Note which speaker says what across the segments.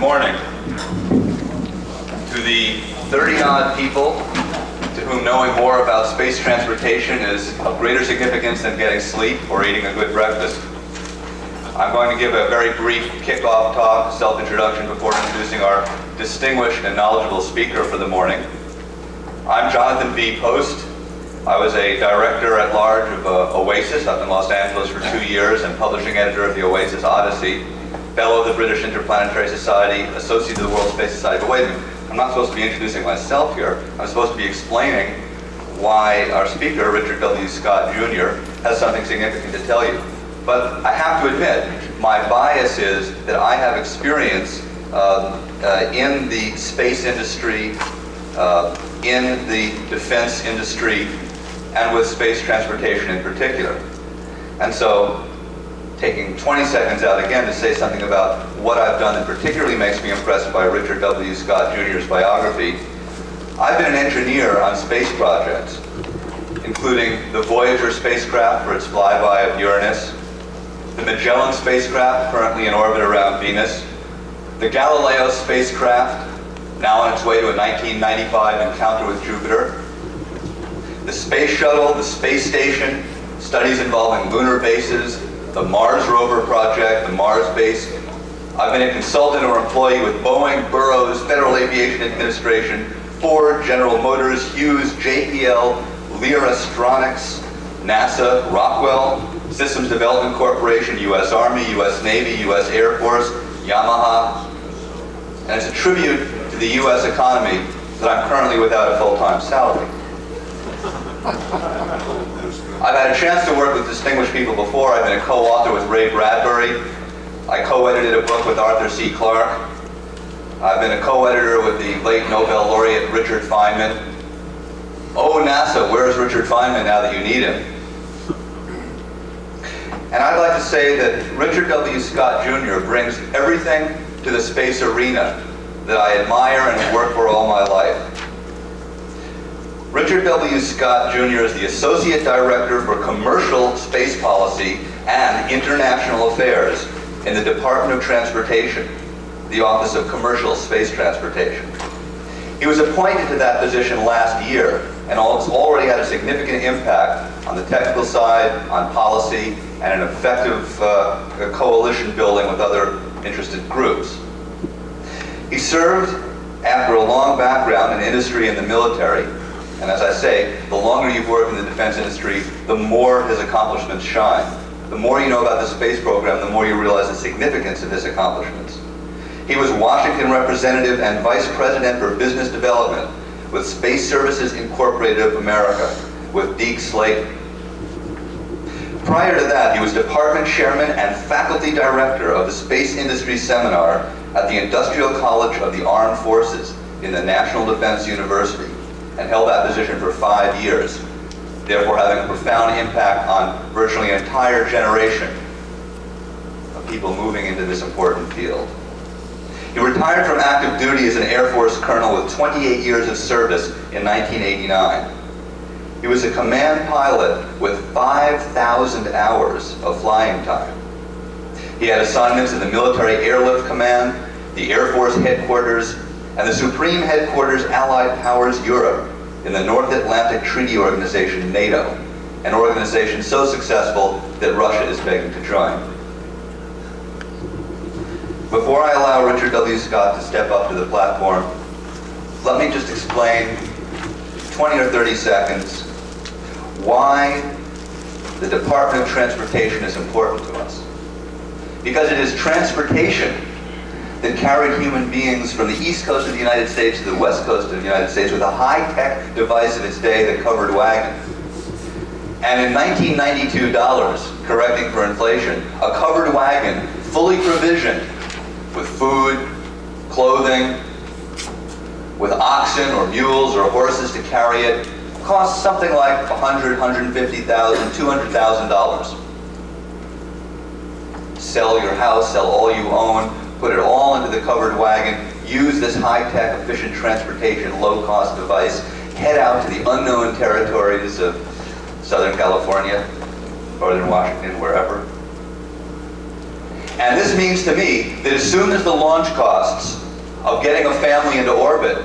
Speaker 1: morning. To the 30-odd people to whom knowing more about space transportation is of greater significance than getting sleep or eating a good breakfast, I'm going to give a very brief kickoff talk, self-introduction, before introducing our distinguished and knowledgeable speaker for the morning. I'm Jonathan V. Post. I was a director at large of Oasis up in Los Angeles for 2 years and publishing editor of the Oasis Odyssey, fellow of the British Interplanetary Society, associate of the World Space Society. But wait a minute, I'm not supposed to be introducing myself here. I'm supposed to be explaining why our speaker, Richard W. Scott Jr., has something significant to tell you. But I have to admit, my bias is that I have experience in the space industry, in the defense industry, and with space transportation in particular. And so, taking 20 seconds out again to say something about what I've done that particularly makes me impressed by Richard W. Scott Jr.'s biography, I've been an engineer on space projects, including the Voyager spacecraft for its flyby of Uranus, the Magellan spacecraft currently in orbit around Venus, the Galileo spacecraft now on its way to a 1995 encounter with Jupiter, the space shuttle, the space station, studies involving lunar bases, the Mars rover project, the Mars base. I've been a consultant or employee with Boeing, Burroughs, Federal Aviation Administration, Ford, General Motors, Hughes, JPL, Lear Astronics, NASA, Rockwell, Systems Development Corporation, U.S. Army, U.S. Navy, U.S. Air Force, Yamaha. And it's a tribute to the U.S. economy that I'm currently without a full-time salary. I've had a chance to work with distinguished people before. I've been a co-author with Ray Bradbury. I co-edited a book with Arthur C. Clarke. I've been a co-editor with the late Nobel laureate Richard Feynman. Oh, NASA, where's Richard Feynman now that you need him? And I'd like to say that Richard W. Scott Jr. brings everything to the space arena that I admire and have worked for all my life. Richard W. Scott Jr. is the Associate Director for Commercial Space Policy and International Affairs in the Department of Transportation, the Office of Commercial Space Transportation. He was appointed to that position last year and has already had a significant impact on the technical side, on policy, and an effective coalition building with other interested groups. He served after a long background in industry and the military. And as I say, the longer you've worked in the defense industry, the more his accomplishments shine. The more you know about the space program, the more you realize the significance of his accomplishments. He was Washington representative and vice president for business development with Space Services Incorporated of America, with Deke Slayton. Prior to that, he was department chairman and faculty director of the Space Industry Seminar at the Industrial College of the Armed Forces in the National Defense University, and held that position for 5 years, therefore having a profound impact on virtually an entire generation of people moving into this important field. He retired from active duty as an Air Force colonel with 28 years of service in 1989. He was a command pilot with 5,000 hours of flying time. He had assignments in the Military Airlift Command, the Air Force Headquarters, and the Supreme Headquarters Allied Powers Europe in the North Atlantic Treaty Organization, NATO, an organization so successful that Russia is begging to join. Before I allow Richard W. Scott to step up to the platform, let me just explain 20 or 30 seconds why the Department of Transportation is important to us. Because it is transportation that carried human beings from the east coast of the United States to the west coast of the United States with a high-tech device of its day, the covered wagon. And in 1992 dollars, correcting for inflation, a covered wagon fully provisioned with food, clothing, with oxen or mules or horses to carry it, costs something like $100,000, $150,000, $200,000. Sell your house, sell all you own, put it all into the covered wagon, use this high-tech, efficient transportation, low-cost device, head out to the unknown territories of Southern California, Northern Washington, wherever. And this means to me that as soon as the launch costs of getting a family into orbit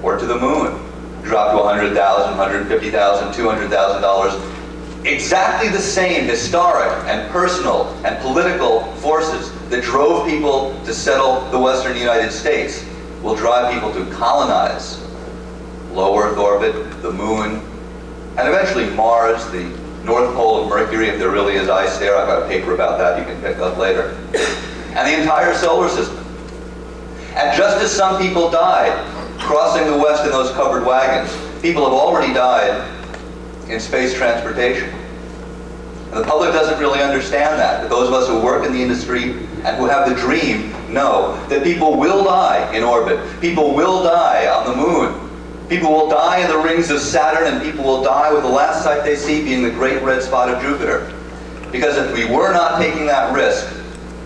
Speaker 1: or to the moon drop to $100,000, $150,000, $200,000, exactly the same historic and personal and political forces that drove people to settle the western United States will drive people to colonize low Earth orbit, the moon, and eventually Mars, the North Pole of Mercury, if there really is ice there. I've got a paper about that you can pick up later. And the entire solar system. And just as some people died crossing the West in those covered wagons, people have already died in space transportation. And the public doesn't really understand that. But those of us who work in the industry and who have the dream know that people will die in orbit. People will die on the moon. People will die in the rings of Saturn, and people will die with the last sight they see being the great red spot of Jupiter. Because if we were not taking that risk,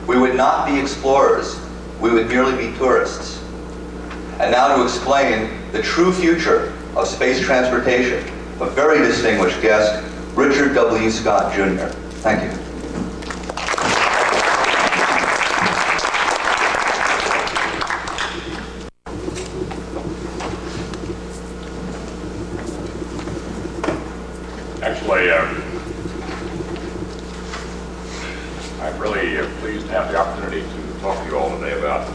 Speaker 1: we would not be explorers. We would merely be tourists. And now to explain the true future of space transportation, a very distinguished guest, Richard W. Scott, Jr. Thank you.
Speaker 2: Actually, I'm really pleased to have the opportunity to talk to you all today about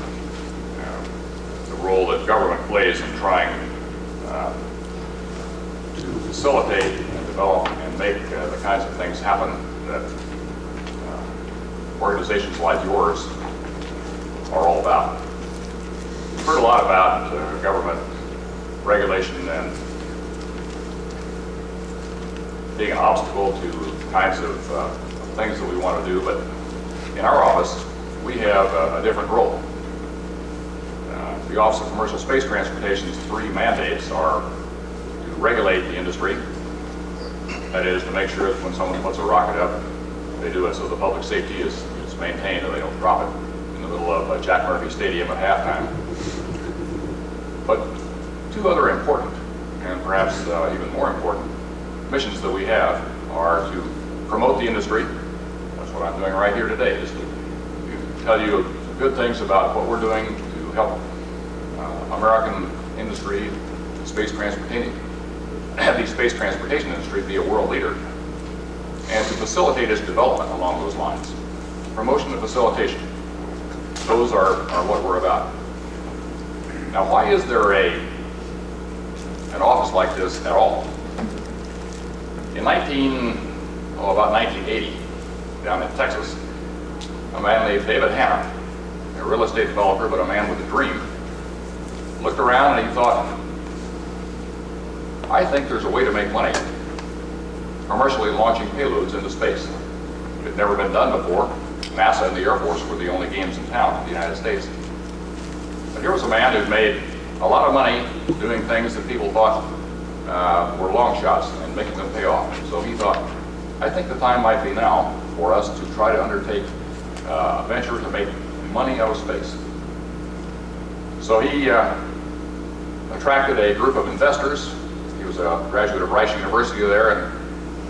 Speaker 2: the role that government plays in trying to facilitate and develop and make the kinds of things happen that organizations like yours are all about. We've heard a lot about government regulation and being an obstacle to the kinds of things that we want to do, but in our office, we have a different role. The Office of Commercial Space Transportation's three mandates are to regulate the industry, that is, to make sure that when someone puts a rocket up, they do it so the public safety is maintained and they don't drop it in the middle of Jack Murphy Stadium at halftime. But two other important, and perhaps even more important, missions that we have are to promote the industry. That's what I'm doing right here today, is to tell you good things about what we're doing to help American industry, space transportation, the space transportation industry be a world leader, and to facilitate its development along those lines. Promotion and facilitation, those are what we're about. Now, why is there an office like this at all? In about 1980, down in Texas, a man named David Hanna, a real estate developer, but a man with a dream, looked around and he thought, I think there's a way to make money commercially launching payloads into space. It had never been done before. NASA and the Air Force were the only games in town in the United States. But here was a man who'd made a lot of money doing things that people thought were long shots and making them pay off. So he thought, I think the time might be now for us to try to undertake a venture to make money out of space. So he attracted a group of investors. He was a graduate of Rice University there, and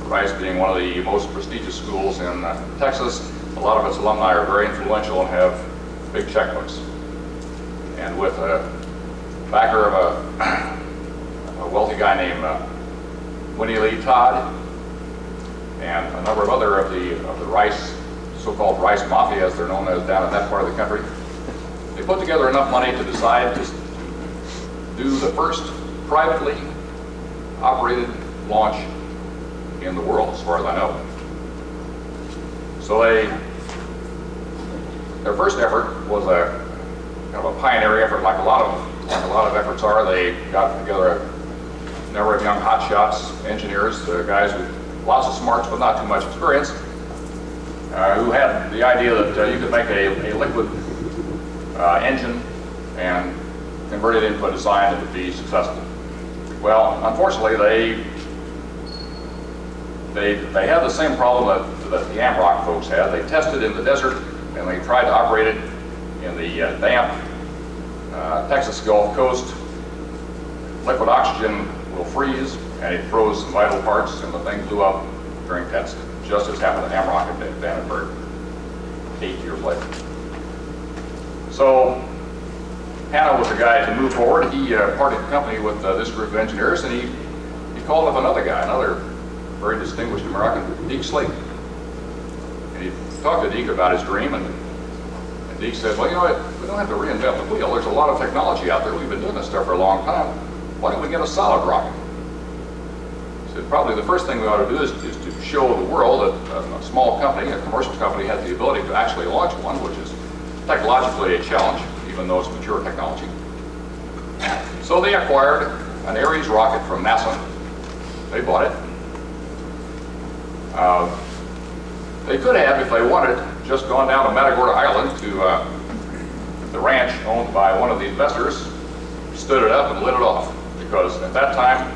Speaker 2: Rice being one of the most prestigious schools in Texas, a lot of its alumni are very influential and have big checkbooks. And with a backer of a wealthy guy named Winnie Lee Todd, and a number of other of the Rice, so-called Rice Mafia, as they're known as down in that part of the country, they put together enough money to decide to do the first privately operated launch in the world, as far as I know. So their first effort was a kind of a pioneering effort, like a lot of efforts are. They got together a number of young hotshots, engineers, guys with lots of smarts but not too much experience, who had the idea that you could make a liquid engine and convert it into a design that would be successful. Well, unfortunately, they had the same problem that the AMROC folks had. They tested in the desert and they tried to operate it in the damp Texas Gulf Coast. Liquid oxygen will freeze and it froze some vital parts, and the thing blew up during tests, just as happened at AMROC at Vandenberg. 8 years later. So Hanna was the guy to move forward. He parted company with this group of engineers, and he called up another guy, another very distinguished American, Deke Slayton. And he talked to Deke about his dream, and Deke said, well, you know what, we don't have to reinvent the wheel. There's a lot of technology out there. We've been doing this stuff for a long time. Why don't we get a solid rocket? He said, probably the first thing we ought to do is to show the world that a small company, a commercial company, has the ability to actually launch one, which is technologically a challenge, even though it's mature technology. So they acquired an Ares rocket from NASA. They bought it. They could have, if they wanted, just gone down to Matagorda Island to the ranch owned by one of the investors, stood it up and lit it off. Because at that time,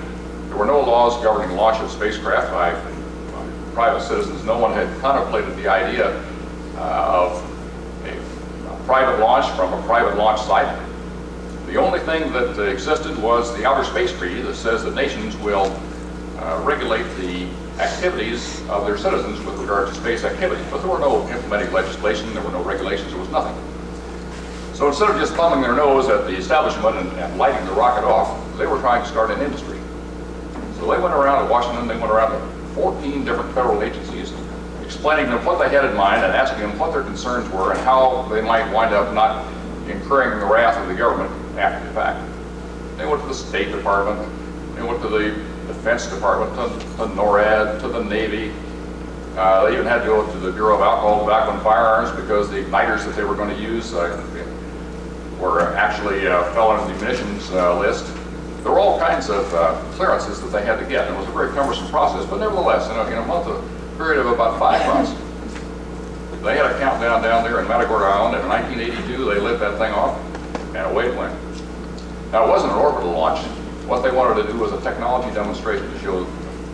Speaker 2: there were no laws governing launch of spacecraft by private citizens. No one had contemplated the idea of a private launch from a private launch site. The only thing that existed was the Outer Space Treaty that says that nations will regulate the activities of their citizens with regard to space activities. But there were no implementing legislation, there were no regulations, there was nothing. So instead of just thumbing their nose at the establishment and lighting the rocket off, they were trying to start an industry. So they went around to Washington, they went around to 14 different federal agencies, explaining to them what they had in mind and asking them what their concerns were and how they might wind up not incurring the wrath of the government after the fact. They went to the State Department, they went to the Defense Department, to NORAD, to the Navy. They even had to go to the Bureau of Alcohol, Tobacco, and Firearms because the igniters that they were going to use were actually fell under the munitions list. There were all kinds of clearances that they had to get. It was a very cumbersome process, but nevertheless, in a period of about 5 months, they had a countdown down there in Matagorda Island, and in 1982 they lit that thing off, and away it went. Now, it wasn't an orbital launch. What they wanted to do was a technology demonstration to show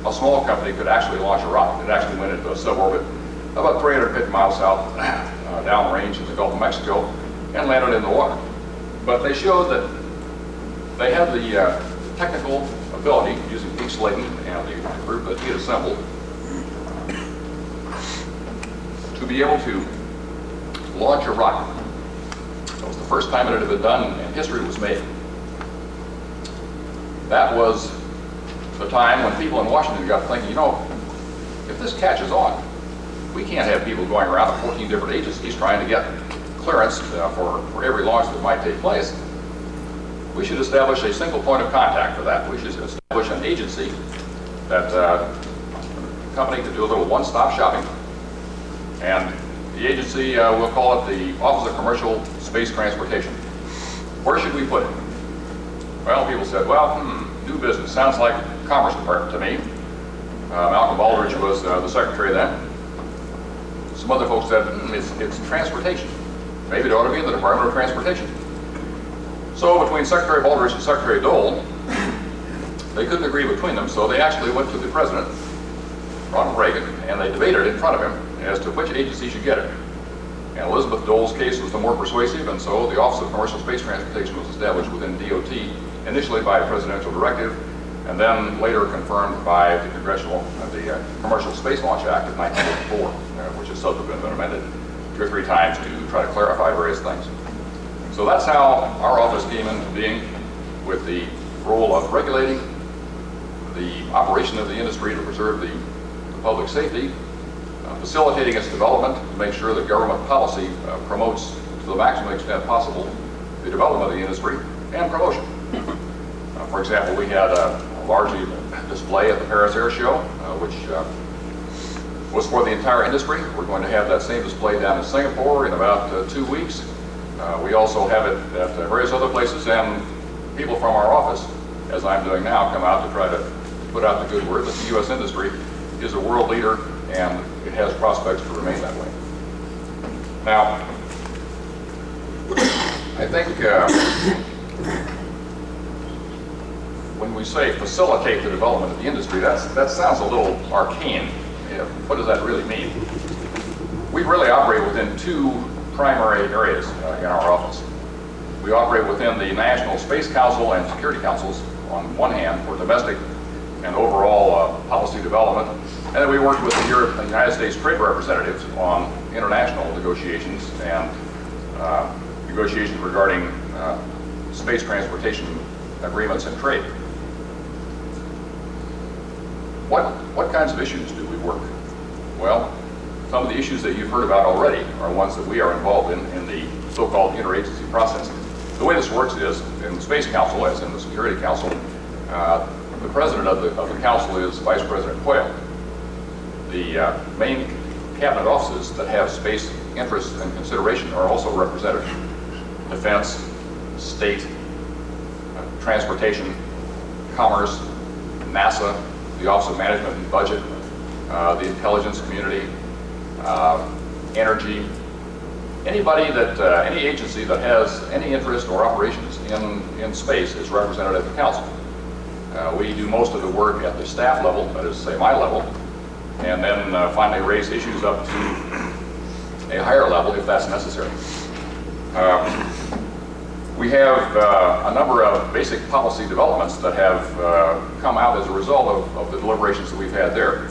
Speaker 2: a small company could actually launch a rocket. It actually went into a suborbit about 350 miles south downrange in the Gulf of Mexico and landed in the water. But they showed that they had the technical ability, using Deke Slayton and the group that he had assembled, to be able to launch a rocket. It was the first time it had been done, and history was made. That was the time when people in Washington got thinking, you know, if this catches on, we can't have people going around to 14 different agencies trying to get clearance for every launch that might take place. We should establish a single point of contact for that. We should establish an agency that a company could do a little one-stop shopping. And the agency, we'll call it the Office of Commercial Space Transportation. Where should we put it? Well, people said, well, new business. Sounds like Commerce Department to me. Malcolm Baldrige was the secretary then. Some other folks said, it's transportation. Maybe it ought to be in the Department of Transportation. So between Secretary Baldrige and Secretary Dole, they couldn't agree between them, so they actually went to the president, Ronald Reagan, and they debated in front of him as to which agency should get it. And Elizabeth Dole's case was the more persuasive, and so the Office of Commercial Space Transportation was established within DOT, initially by a presidential directive, and then later confirmed by the Commercial Space Launch Act of 1984, which has subsequently been amended 2 or 3 times to try to clarify various things. So that's how our office came into being, with the role of regulating the operation of the industry to preserve the public safety, facilitating its development to make sure that government policy promotes to the maximum extent possible the development of the industry and promotion. For example, we had a large display at the Paris Air Show, which was for the entire industry. We're going to have that same display down in Singapore in about 2 weeks. We also have it at various other places, and people from our office, as I'm doing now, come out to try to put out the good word that the U.S. industry is a world leader and it has prospects to remain that way. Now, I think when we say facilitate the development of the industry, that sounds a little arcane. What does that really mean? We really operate within 2 primary areas in our office. We operate within the National Space Council and Security Councils on one hand for domestic and overall policy development. And then we worked with the United States trade representatives on international negotiations and negotiations regarding space transportation agreements and trade. What kinds of issues do we work? Well, some of the issues that you've heard about already are ones that we are involved in the so-called interagency process. The way this works is, in the Space Council, as in the Security Council, the president of the council is Vice President Quayle. The main cabinet offices that have space interests and consideration are also represented. Defense, state, transportation, commerce, NASA, the Office of Management and Budget, the intelligence community, energy, anybody that, any agency that has any interest or operations in space is represented at the council. We do most of the work at the staff level, that is, say, my level, and then finally raise issues up to a higher level if that's necessary. We have a number of basic policy developments that have come out as a result of the deliberations that we've had there.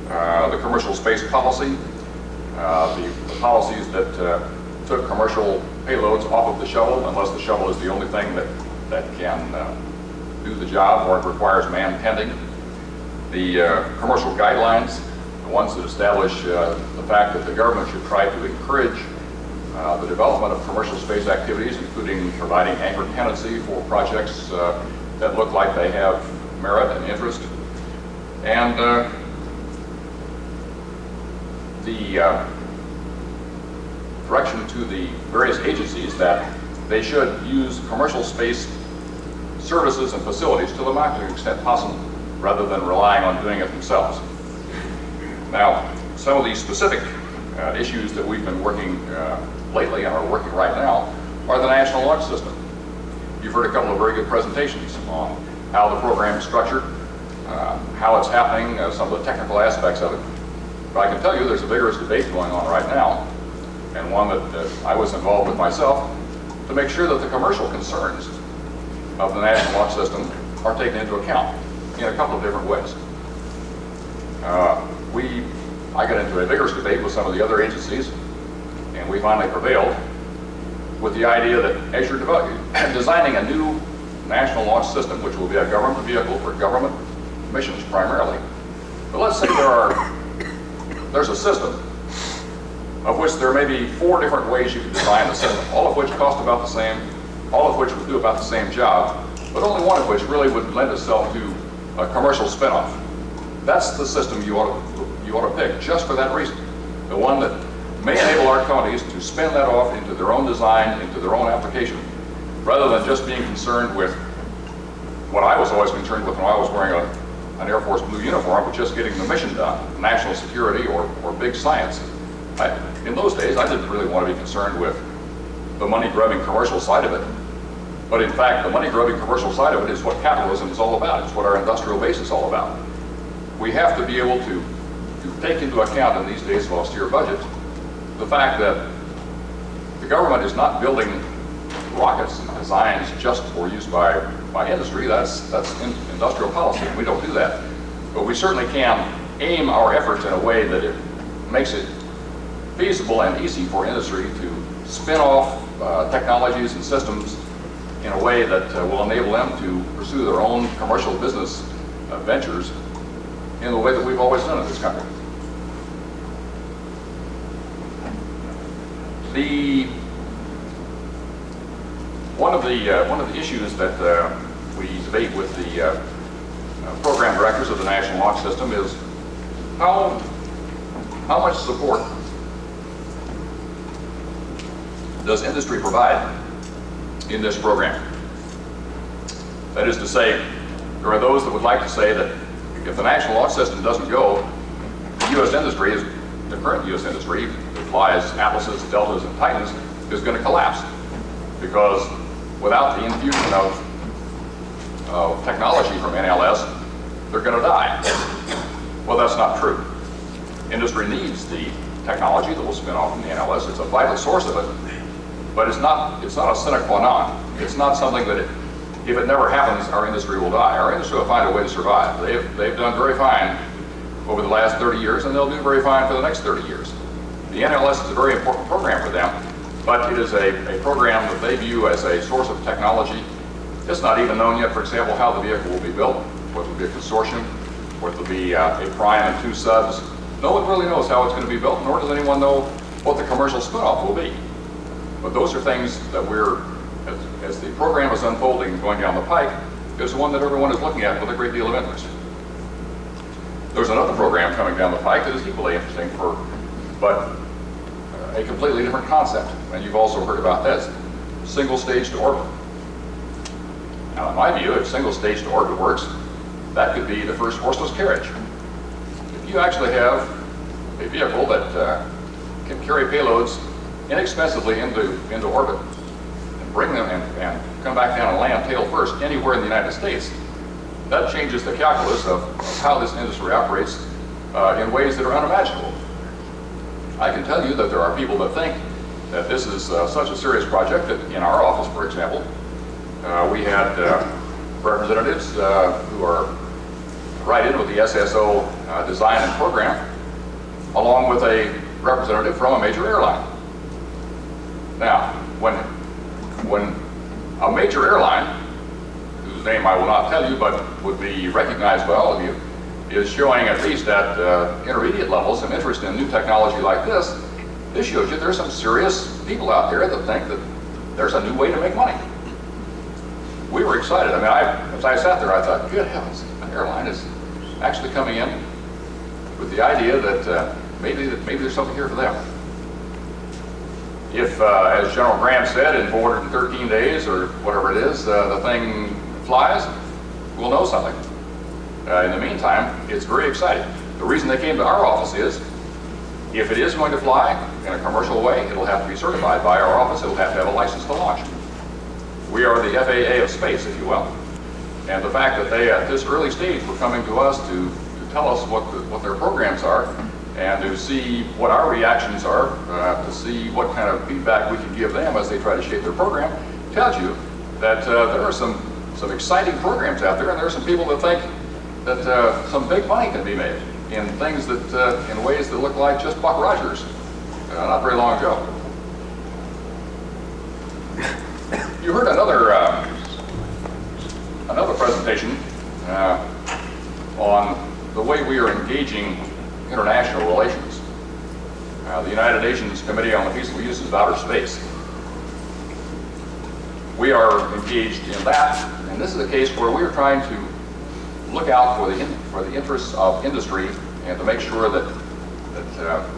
Speaker 2: The commercial space policy, the policies that took commercial payloads off of the shuttle, unless the shuttle is the only thing that can do the job or it requires man tending. The commercial guidelines, the ones that establish the fact that the government should try to encourage the development of commercial space activities, including providing anchor tenancy for projects that look like they have merit and interest. And the direction to the various agencies that they should use commercial space services and facilities to the maximum extent possible, rather than relying on doing it themselves. Now, some of these specific issues that we've been working lately and are working right now are the national launch system. You've heard a couple of very good presentations on how the program is structured, how it's happening, some of the technical aspects of it. But I can tell you there's a vigorous debate going on right now, and one that I was involved with myself, to make sure that the commercial concerns of the national launch system are taken into account in a couple of different ways. I got into a vigorous debate with some of the other agencies, and we finally prevailed with the idea that as you're designing a new national launch system, which will be a government vehicle for government missions primarily, but let's say there's a system of which there may be 4 different ways you could design the system, all of which cost about the same, all of which would do about the same job, but only one of which really would lend itself to a commercial spinoff. That's the system you ought to pick, just for that reason. The one that may enable our companies to spin that off into their own design, into their own application, rather than just being concerned with what I was always concerned with when I was wearing an Air Force blue uniform, with just getting the mission done, national security or big science. In those days, I didn't really want to be concerned with the money-grubbing commercial side of it. But in fact, the money-grubbing commercial side of it is what capitalism is all about. It's what our industrial base is all about. We have to be able to take into account in these days of austere budgets the fact that the government is not building rockets and designs just for use by industry. That's industrial policy, and we don't do that. But we certainly can aim our efforts in a way that it makes it feasible and easy for industry to spin off technologies and systems in a way that will enable them to pursue their own commercial business ventures in the way that we've always done in this country. One of the issues that we debate with the program directors of the National Launch System is how much support does industry provide in this program? That is to say, there are those that would like to say that if the National Launch System doesn't go, the U.S. industry, the current U.S. industry that flies Atlases, Deltas, and Titans, is going to collapse. Because without the infusion of technology from NLS, they're going to die. Well, that's not true. Industry needs the technology that will spin off from the NLS. It's a vital source of it. But it's not a sine qua non. It's not something that if it never happens, our industry will die. Our industry will find a way to survive. They've done very fine over the last 30 years, and they'll do very fine for the next 30 years. The NLS is a very important program for them, but it is a program that they view as a source of technology. It's not even known yet, for example, how the vehicle will be built, whether it will be a consortium, whether it will be a prime and 2 subs. No one really knows how it's going to be built, nor does anyone know what the commercial spin-off will be. But those are things that we're, as the program is unfolding and going down the pike, is one that everyone is looking at with a great deal of interest. There's another program coming down the pike that is equally interesting, but a completely different concept, and you've also heard about this, single stage to orbit. Now, in my view, if single stage to orbit works, that could be the first horseless carriage. If you actually have a vehicle that can carry payloads inexpensively into orbit and bring them and come back down and land tail first anywhere in the United States, that changes the calculus of how this industry operates in ways that are unimaginable. I can tell you that there are people that think that this is such a serious project that in our office, for example, we had representatives who are right in with the SSO design and program, along with a representative from a major airline. Now, when a major airline, whose name I will not tell you but would be recognized by all of you, is showing at least at intermediate levels some interest in new technology like this shows you there's some serious people out there that think that there's a new way to make money. We were excited. I mean, as I sat there, I thought, good heavens, an airline is actually coming in with the idea that maybe there's something here for them. If, as General Graham said, in 413 days or whatever it is, the thing flies, we'll know something. In the meantime, it's very exciting. The reason they came to our office is, if it is going to fly in a commercial way, it'll have to be certified by our office. It'll have to have a license to launch. We are the FAA of space, if you will. And the fact that they, at this early stage, were coming to us to tell us what their programs are, and to see what our reactions are, to see what kind of feedback we can give them as they try to shape their program, tells you that there are some exciting programs out there, and there are some people that think that some big money can be made in things that, in ways that look like just Buck Rogers, not very long ago. You heard another presentation on the way we are engaging international relations. The United Nations Committee on the Peaceful Uses of Outer Space. We are engaged in that, and this is a case where we are trying to look out for the interests of industry and to make sure that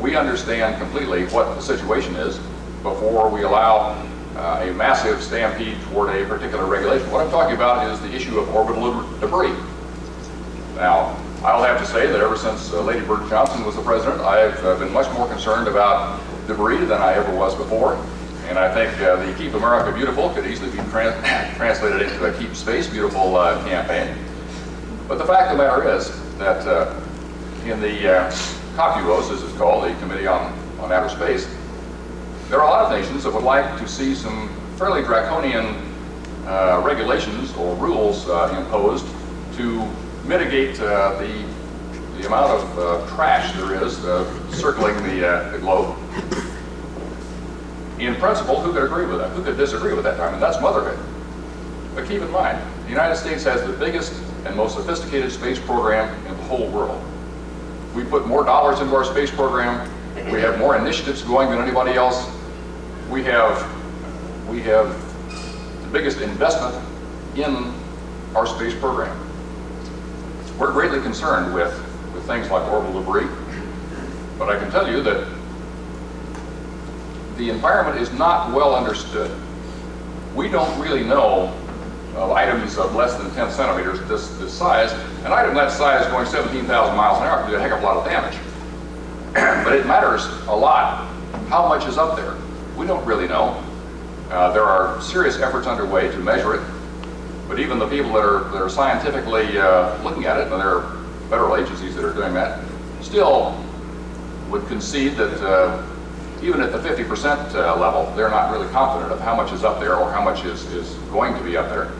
Speaker 2: we understand completely what the situation is before we allow a massive stampede toward a particular regulation. What I'm talking about is the issue of orbital debris. Now, I'll have to say that ever since Lady Bird Johnson was the president, I've been much more concerned about debris than I ever was before. And I think the Keep America Beautiful could easily be translated into a Keep Space Beautiful campaign. But the fact of the matter is that in the COPUOS, as it's called, the Committee on Outer Space, there are a lot of nations that would like to see some fairly draconian regulations or rules imposed to mitigate the amount of trash there is circling the globe. In principle, who could agree with that? Who could disagree with that? I mean, that's motherhood. But keep in mind, the United States has the biggest and most sophisticated space program in the whole world. We put more dollars into our space program. We have more initiatives going than anybody else. We have the biggest investment in our space program. We're greatly concerned with things like orbital debris, but I can tell you that the environment is not well understood. We don't really know of items of less than 10 centimeters this size. An item that size going 17,000 miles an hour can do a heck of a lot of damage. But it matters a lot how much is up there. We don't really know. There are serious efforts underway to measure it, but even the people that are scientifically looking at it, and there are federal agencies that are doing that, still would concede that even at the 50% level, they're not really confident of how much is up there or how much is going to be up there.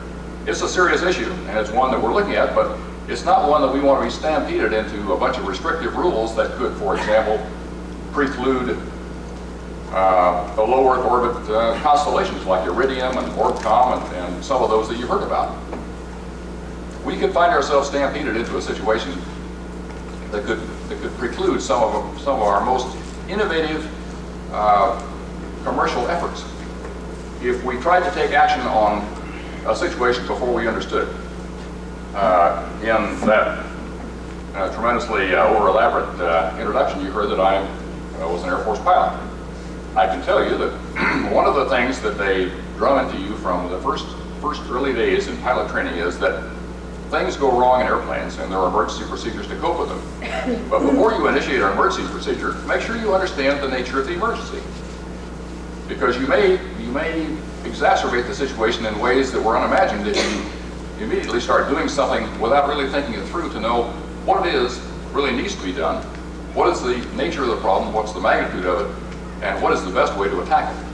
Speaker 2: It's a serious issue, and it's one that we're looking at, but it's not one that we want to be stampeded into a bunch of restrictive rules that could, for example, preclude the low Earth orbit constellations like Iridium and Orbcom and some of those that you've heard about. We could find ourselves stampeded into a situation that could preclude some of our most innovative commercial efforts if we tried to take action on a situation before we understood it. In that tremendously over-elaborate introduction, you heard that I was an Air Force pilot. I can tell you that one of the things that they drum into you from the first early days in pilot training is that things go wrong in airplanes and there are emergency procedures to cope with them. But before you initiate an emergency procedure, make sure you understand the nature of the emergency. Because you may exacerbate the situation in ways that were unimagined if you immediately start doing something without really thinking it through to know what it is really needs to be done, what is the nature of the problem, what's the magnitude of it, and what is the best way to attack it.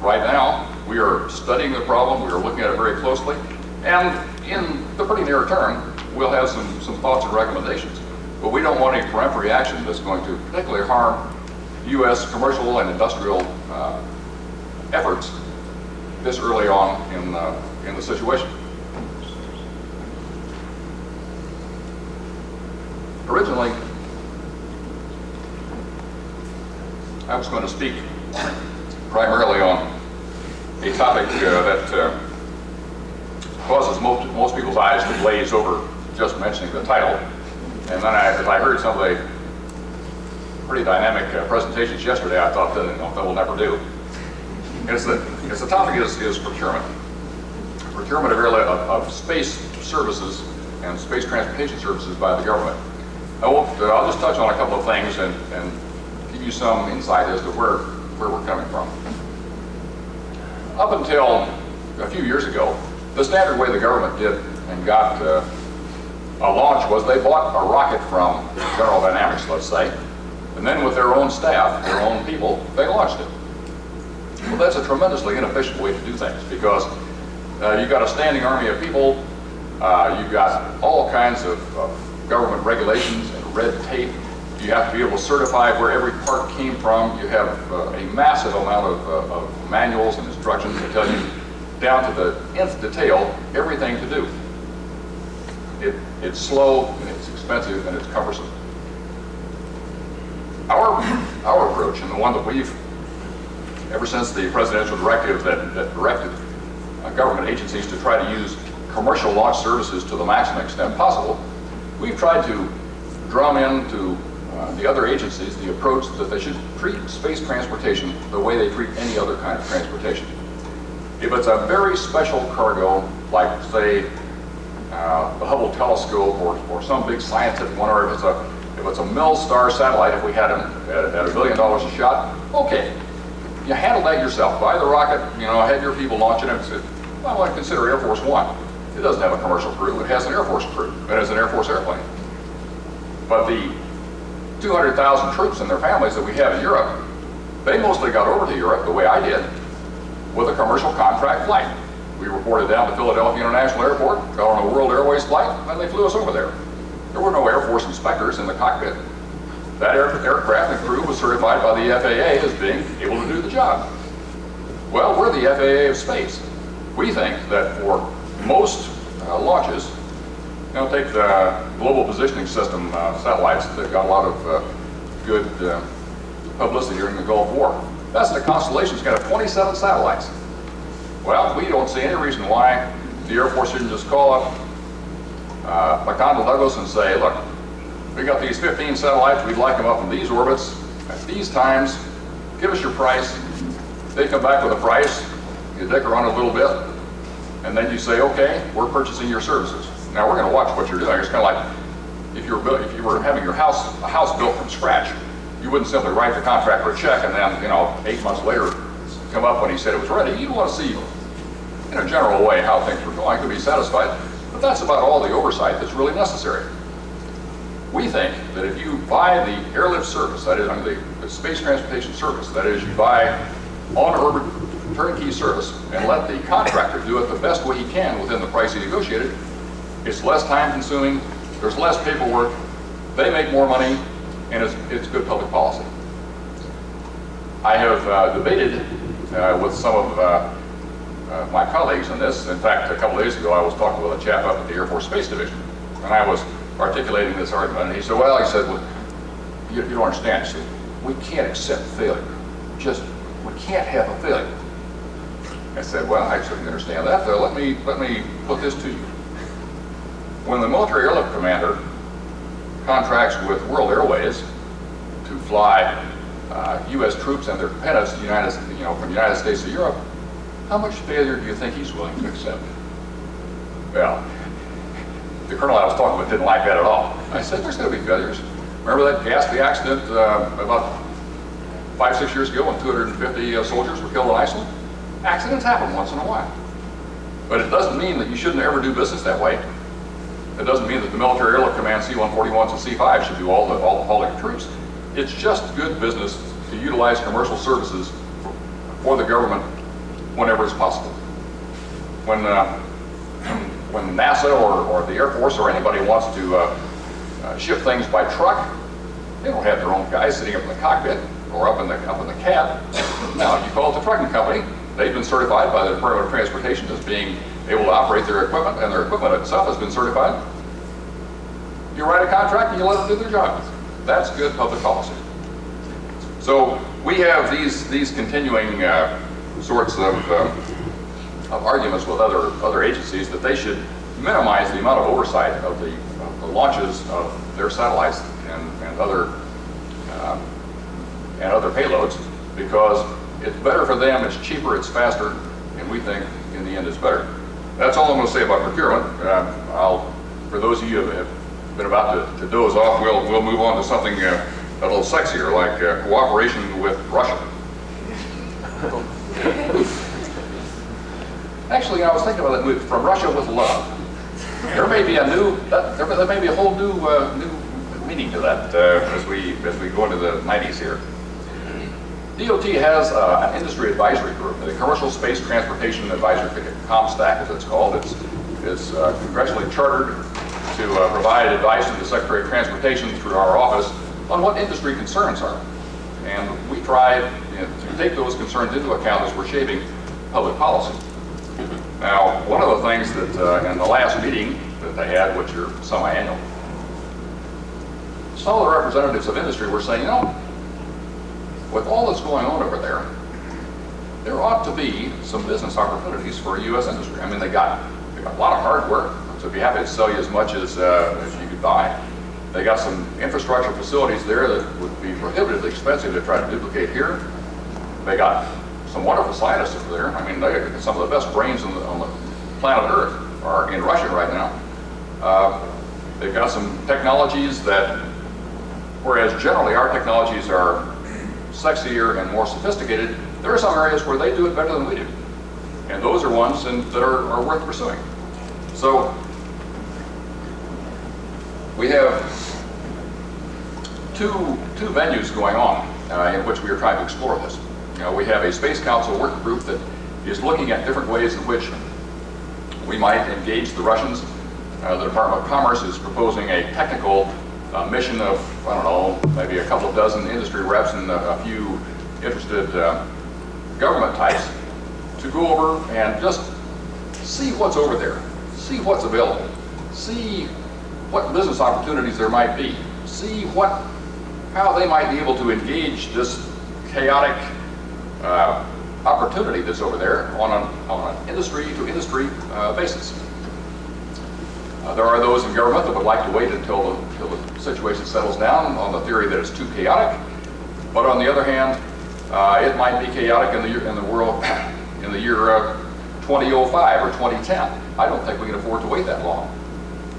Speaker 2: Right now, we are studying the problem, we are looking at it very closely, and in the pretty near term, we'll have some thoughts and recommendations. But we don't want any peremptory action that's going to particularly harm U.S. commercial and industrial efforts this early on in the situation. Originally, I was going to speak primarily on a topic that causes most people's eyes to glaze over just mentioning the title. And then as I heard some of the pretty dynamic presentations yesterday, I thought that will never do. The topic is procurement. Procurement of space services and space transportation services by the government. I'll just touch on a couple of things and give you some insight as to where we're coming from. Up until a few years ago, the standard way the government did and got a launch was they bought a rocket from General Dynamics, let's say, and then with their own staff, their own people, they launched it. Well, that's a tremendously inefficient way to do things because you've got a standing army of people, you've got all kinds of government regulations and red tape. You have to be able to certify where every part came from. You have a massive amount of manuals and instructions that tell you down to the nth detail everything to do. It's slow and it's expensive and it's cumbersome. Our approach, and the one that we've, ever since the presidential directive that directed government agencies to try to use commercial launch services to the maximum extent possible, we've tried to drum into the other agencies the approach that they should treat space transportation the way they treat any other kind of transportation. If it's a very special cargo, like say the Hubble telescope or some big scientific one, or if it's a Mil-Star satellite, if we had them at $1 billion a shot, okay, you handle that yourself. Buy the rocket, have your people launch it. Well, I consider Air Force One. It doesn't have a commercial crew. It has an Air Force crew. It has an Air Force airplane. But the 200,000 troops and their families that we have in Europe, they mostly got over to Europe the way I did, with a commercial contract flight. We reported down to Philadelphia International Airport, got on a World Airways flight, and they flew us over there. There were no Air Force inspectors in the cockpit. That aircraft and crew was certified by the FAA as being able to do the job. Well, we're the FAA of space. We think that for most launches, take the Global Positioning System satellites that got a lot of good publicity during the Gulf War. That's the constellation's got 27 satellites. Well, we don't see any reason why the Air Force shouldn't just call up McDonnell Douglas and say, look, we got these 15 satellites, we'd like them up in these orbits at these times, give us your price. They come back with a price, you dick around a little bit, and then you say, okay, we're purchasing your services. Now we're going to watch what you're doing. It's kind of like if you were having a house built from scratch, you wouldn't simply write the contractor a check and then 8 months later come up when he said it was ready. You'd want to see in a general way how things were going to be satisfied, but that's about all the oversight that's really necessary. We think that if you buy the airlift service, that is the space transportation service, that is you buy on-orbit turnkey service and let the contractor do it the best way he can within the price he negotiated, it's less time consuming, there's less paperwork, they make more money, and it's good public policy. I have debated with some of my colleagues on this. In fact, a couple days ago I was talking with a chap up at the Air Force Space Division, and I was articulating this argument, and he said, well, you don't understand. He said, we can't accept failure. We can't have a failure. I said, well, I certainly understand that. Let me put this to you. When the military airlift commander contracts with World Airways to fly U.S. troops and their dependents to from the United States to Europe, how much failure do you think he's willing to accept? Well, the colonel I was talking with didn't like that at all. I said, there's going to be failures. Remember that ghastly accident about 5-6 years ago when 250 soldiers were killed in Iceland? Accidents happen once in a while. But it doesn't mean that you shouldn't ever do business that way. It doesn't mean that the military airlift command C-141s and C-5s should do all the hauling of troops. It's just good business to utilize commercial services for the government whenever it's possible. When NASA or the Air Force or anybody wants to ship things by truck, they don't have their own guys sitting up in the cockpit or up in the cab. Now, you call it the trucking company. They've been certified by the Department of Transportation as being able to operate their equipment, and their equipment itself has been certified. You write a contract and you let them do their job. That's good public policy. So we have these continuing sorts of arguments with other agencies that they should minimize the amount of oversight of the launches of their satellites and other payloads, because it's better for them, it's cheaper, it's faster, and we think in the end it's better. That's all I'm going to say about procurement. For those of you who have been about to doze off, we'll move on to something a little sexier, like cooperation with Russia. Actually, I was thinking about that movie, From Russia with Love. There may be a whole new meaning to that as we go into the 90s here. DOT has an industry advisory group, the Commercial Space Transportation Advisory Committee, ComStack as it's called. It's congressionally chartered to provide advice to the Secretary of Transportation through our office on what industry concerns are. And we try to take those concerns into account as we're shaping public policy. Now, one of the things that in the last meeting that they had, which are semi-annual, some of the representatives of industry were saying, with all that's going on over there ought to be some business opportunities for U.S. industry. I mean, they got a lot of hardware, so be happy to sell you as much as you could buy. They got some infrastructure facilities there that would be prohibitively expensive to try to duplicate here. They got some wonderful scientists over there. I mean, some of the best brains on the planet Earth are in Russia right now. They've got some technologies that, whereas generally our technologies are sexier and more sophisticated, there are some areas where they do it better than we do. And those are ones that are worth pursuing. So we have two venues going on in which we are trying to explore this. We have a Space Council work group that is looking at different ways in which we might engage the Russians. The Department of Commerce is proposing a technical mission of, I don't know, maybe a couple of dozen industry reps and a few interested government types to go over and just see what's over there, see what's available, see what business opportunities there might be, see how they might be able to engage this chaotic opportunity that's over there on an industry-to-industry basis. There are those in government that would like to wait until the situation settles down on the theory that it's too chaotic. But on the other hand, it might be chaotic in the world in the year 2005 or 2010. I don't think we can afford to wait that long.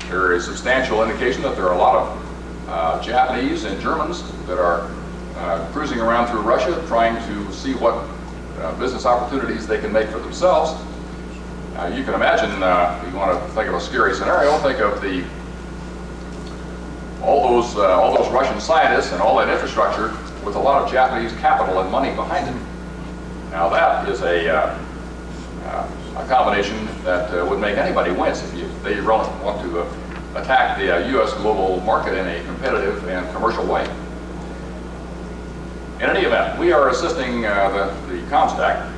Speaker 2: There is substantial indication that there are a lot of Japanese and Germans that are cruising around through Russia trying to see what business opportunities they can make for themselves. You can imagine, if you want to think of a scary scenario, think of all those Russian scientists and all that infrastructure with a lot of Japanese capital and money behind them. Now that is a combination that would make anybody wince if they really want to attack the U.S. global market in a competitive and commercial way. In any event, we are assisting the ComStack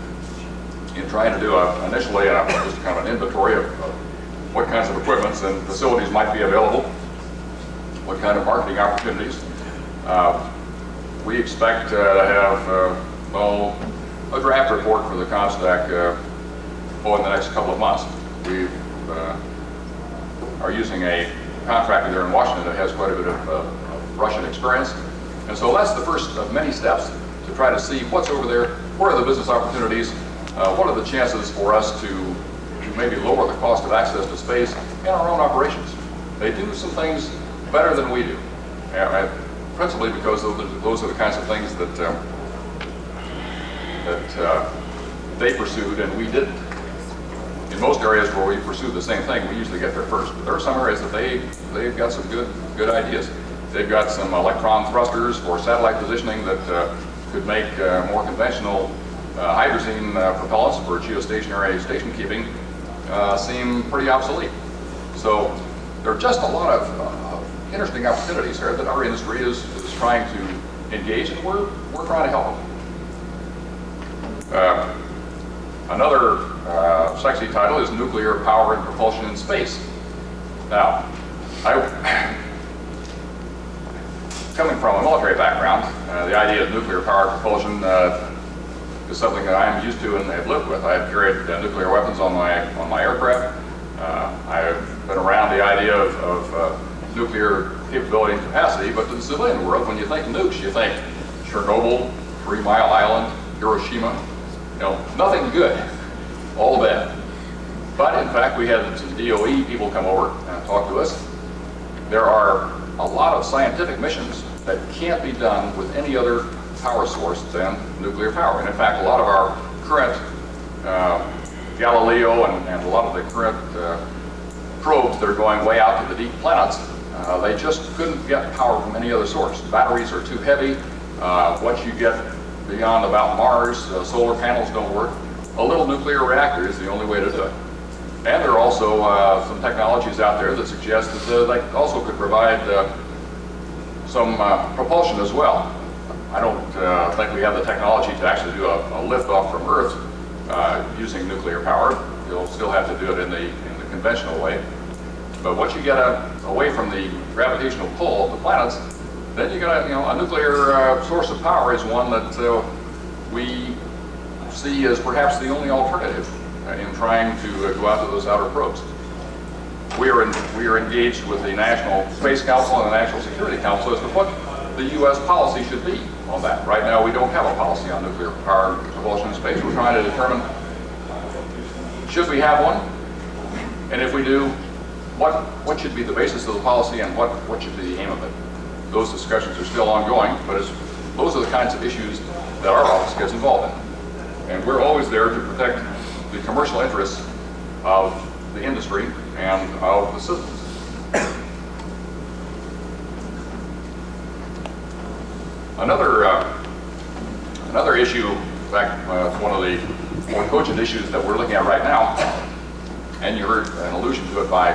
Speaker 2: in trying to do initially just kind of an inventory of what kinds of equipments and facilities might be available, what kind of marketing opportunities. We expect to have a draft report for the ComStack in the next couple of months. We are using a contractor there in Washington that has quite a bit of Russian experience. And so that's the first of many steps to try to see what's over there, what are the business opportunities, what are the chances for us to maybe lower the cost of access to space in our own operations. They do some things better than we do, principally because those are the kinds of things that they pursued and we didn't. In most areas where we pursue the same thing, we usually get there first. But there are some areas that they've got some good ideas. They've got some electron thrusters for satellite positioning that could make more conventional hydrazine propellants for geostationary station keeping seem pretty obsolete. So there are just a lot of interesting opportunities here that our industry is trying to engage, and we're trying to help them. Another sexy title is Nuclear Power and Propulsion in Space. Now, coming from a military background, the idea of nuclear power propulsion is something that I am used to and have lived with. I have carried nuclear weapons on my aircraft. I've been around the idea of nuclear capability and capacity, but to the civilian world, when you think nukes, you think Chernobyl, 3 Mile Island, Hiroshima. Nothing good, all bad. But in fact, we had some DOE people come over and talk to us. There are a lot of scientific missions that can't be done with any other power source than nuclear power. And in fact, a lot of our current Galileo and a lot of the current probes that are going way out to the deep planets, they just couldn't get power from any other source. Batteries are too heavy. What you get beyond about Mars, solar panels don't work. A little nuclear reactor is the only way to do it. And there are also some technologies out there that suggest that they also could provide some propulsion as well. I don't think we have the technology to actually do a lift-off from Earth using nuclear power. You'll still have to do it in the conventional way. But once you get away from the gravitational pull of the planets, then you got a nuclear source of power is one that we see as perhaps the only alternative in trying to go out to those outer probes. We are engaged with the National Space Council and the National Security Council as to what the U.S. policy should be on that. Right now, we don't have a policy on nuclear power and propulsion in space. We're trying to determine, should we have one? And if we do, what should be the basis of the policy and what should be the aim of it? Those discussions are still ongoing, but those are the kinds of issues that our office gets involved in. And we're always there to protect the commercial interests of the industry and of the citizens. Another issue, in fact, one of the more cogent issues that we're looking at right now, and you heard an allusion to it by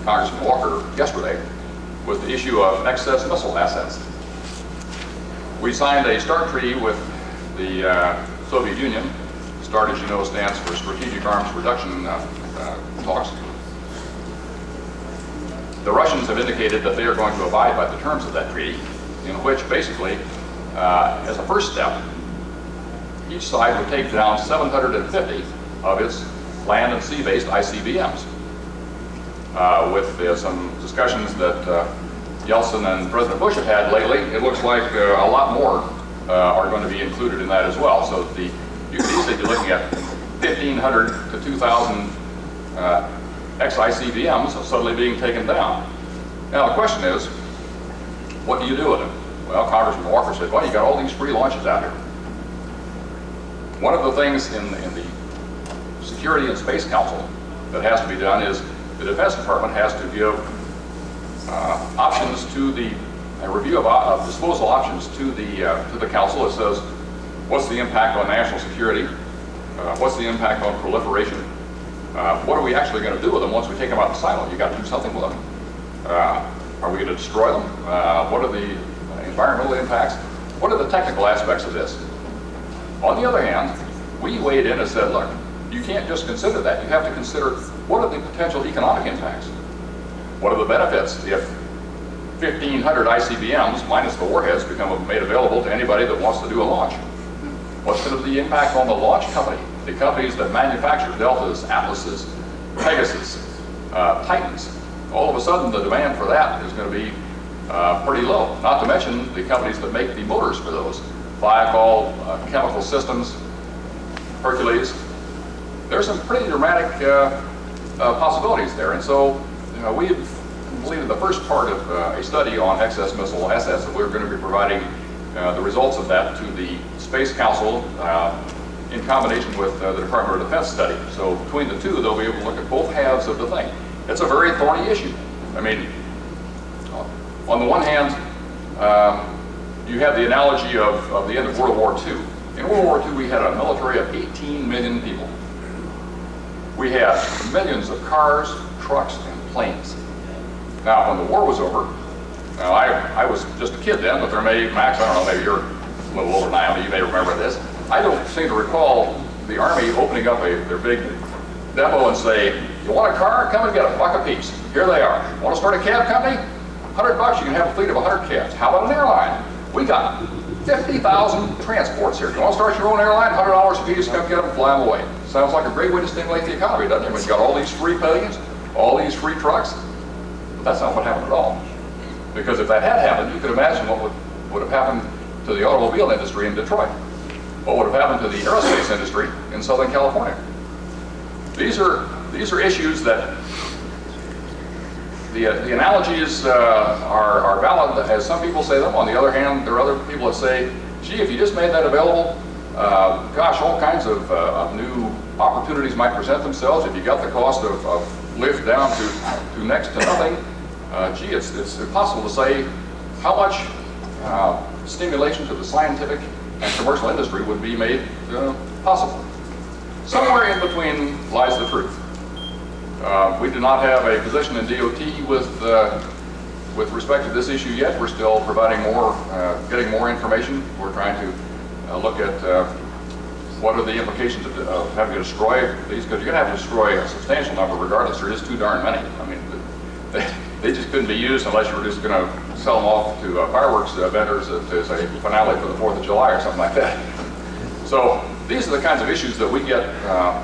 Speaker 2: Congressman Walker yesterday, was the issue of excess missile assets. We signed a START treaty with the Soviet Union. START, as you know, stands for Strategic Arms Reduction talks. The Russians have indicated that they are going to abide by the terms of that treaty, in which basically, as a first step, each side would take down 750 of its land and sea-based ICBMs. With some discussions that Yeltsin and President Bush have had lately, it looks like a lot more are going to be included in that as well. So you could easily be looking at 1,500 to 2,000 ex-ICBMs suddenly being taken down. Now the question is, what do you do with them? Well, Congressman Walker said, well, you got all these free launches out here. One of the things in the Security and Space Council that has to be done is the Defense Department has to give options to a review of disposal options to the council. It says, What's the impact on national security? What's the impact on proliferation? What are we actually going to do with them once we take them out of the silo? You got to do something with them. Are we going to destroy them? What are the environmental impacts? What are the technical aspects of this? On the other hand, we weighed in and said, look, you can't just consider that. You have to consider what are the potential economic impacts? What are the benefits if 1,500 ICBMs minus the warheads become made available to anybody that wants to do a launch? What's going to be the impact on the launch company? The companies that manufacture Deltas, Atlases, Pegasus, Titans. All of a sudden, the demand for that is going to be pretty low. Not to mention the companies that make the motors for those. Viacol, Chemical Systems, Hercules. There's some pretty dramatic possibilities there. And so we've completed the first part of a study on excess missile assets, and we're going to be providing the results of that to the Space Council in combination with the Department of Defense study. So between the two, they'll be able to look at both halves of the thing. It's a very thorny issue. I mean, on the one hand, you have the analogy of the end of World War II. In World War II, we had a military of 18 million people. We had millions of cars, trucks, and planes. Now, when the war was over, now I was just a kid then, but there may, Max, I don't know, maybe you're a little older than I am, you may remember this. I don't seem to recall the Army opening up their big depot and say, you want a car? Come and get a buck a piece. Here they are. Want to start a cab company? $100, you can have a fleet of 100 cabs. How about an airline? We got 50,000 transports here. You want to start your own airline? $100 a piece, come get them, fly them away. Sounds like a great way to stimulate the economy, doesn't it? When you got all these free planes, all these free trucks. But that's not what happened at all. Because if that had happened, you could imagine what would have happened to the automobile industry in Detroit. What would have happened to the aerospace industry in Southern California. These are issues that the analogies are valid as some people say them. On the other hand, there are other people that say, gee, if you just made that available, gosh, all kinds of new opportunities might present themselves. If you got the cost of lift down to next to nothing, gee, it's impossible to say how much stimulation to the scientific and commercial industry would be made possible. Somewhere in between lies the truth. We do not have a position in DOT with respect to this issue yet. We're still providing more, getting more information. We're trying to look at what are the implications of having to destroy these, because you're going to have to destroy a substantial number regardless. There is too darn many. I mean, they just couldn't be used unless you were just going to sell them off to fireworks vendors as a finale for the 4th of July or something like that. So these are the kinds of issues that we get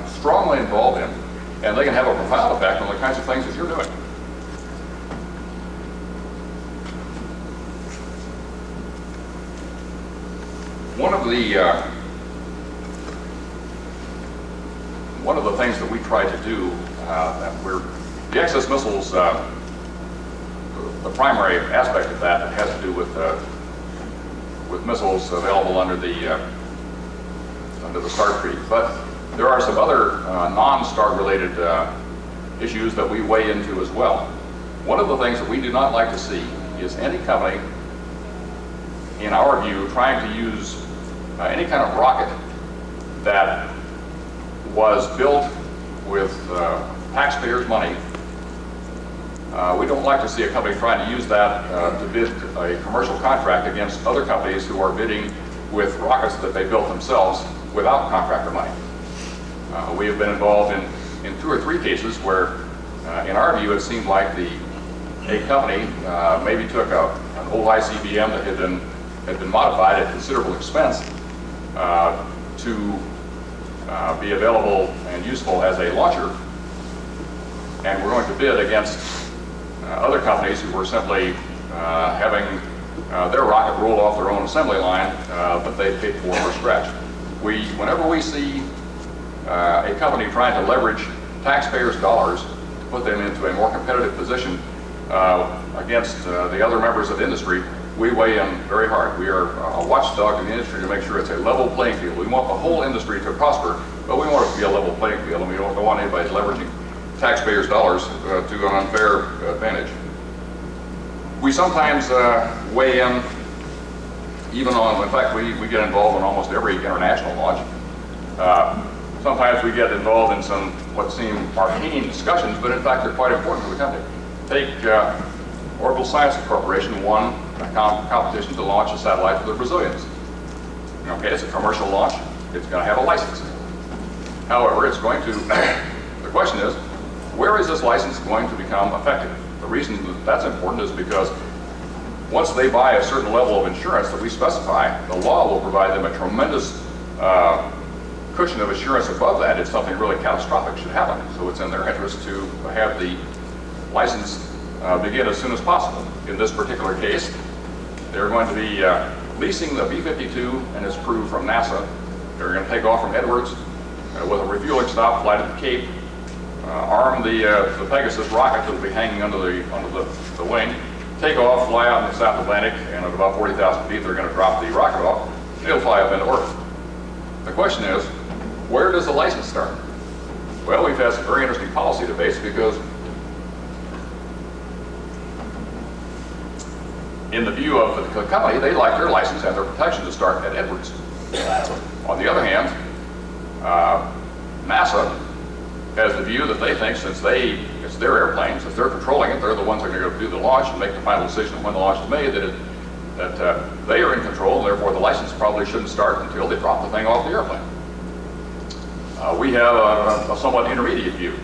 Speaker 2: strongly involved in, and they can have a profound effect on the kinds of things that you're doing. One of the things that we try to do, the excess missiles, the primary aspect of that has to do with missiles available under the START treaty. But there are some other non-START related issues that we weigh into as well. One of the things that we do not like to see is any company, in our view, trying to use any kind of rocket that was built with taxpayers' money. We don't like to see a company trying to use that to bid a commercial contract against other companies who are bidding with rockets that they built themselves without contractor money. We have been involved in 2 or 3 cases where, in our view, it seemed like a company maybe took an old ICBM that had been modified at considerable expense to be available and useful as a launcher, and we're going to bid against other companies who were simply having their rocket rolled off their own assembly line, but they paid for from scratch. Whenever we see a company trying to leverage taxpayers' dollars to put them into a more competitive position against the other members of the industry, we weigh in very hard. We are a watchdog in the industry to make sure it's a level playing field. We want the whole industry to prosper, but we want it to be a level playing field, and we don't want anybody leveraging taxpayers' dollars to an unfair advantage. We sometimes weigh in even on, in fact, we get involved in almost every international launch. Sometimes we get involved in some what seem arcane discussions, but in fact they're quite important to the country. Take Orbital Science Corporation won a competition to launch a satellite for the Brazilians. Okay, it's a commercial launch. It's going to have a license. However, it's going to, the question is, where is this license going to become effective? The reason that that's important is because once they buy a certain level of insurance that we specify, the law will provide them a tremendous cushion of assurance above that if something really catastrophic should happen. So it's in their interest to have the license begin as soon as possible. In this particular case, they're going to be leasing the B-52 and its crew from NASA. They're going to take off from Edwards with a refueling stop, fly to the Cape, arm the Pegasus rocket that will be hanging under the wing, take off, fly out in the South Atlantic, and at about 40,000 feet they're going to drop the rocket off. It'll fly up into Earth. The question is, where does the license start? Well, we've had some very interesting policy debates because in the view of the company, they like their license and their protection to start at Edwards. On the other hand, NASA has the view that they think since it's their airplanes, if they're controlling it, they're the ones that are going to do the launch and make the final decision when the launch is made, that they are in control, and therefore the license probably shouldn't start until they drop the thing off the airplane. We have a somewhat intermediate view.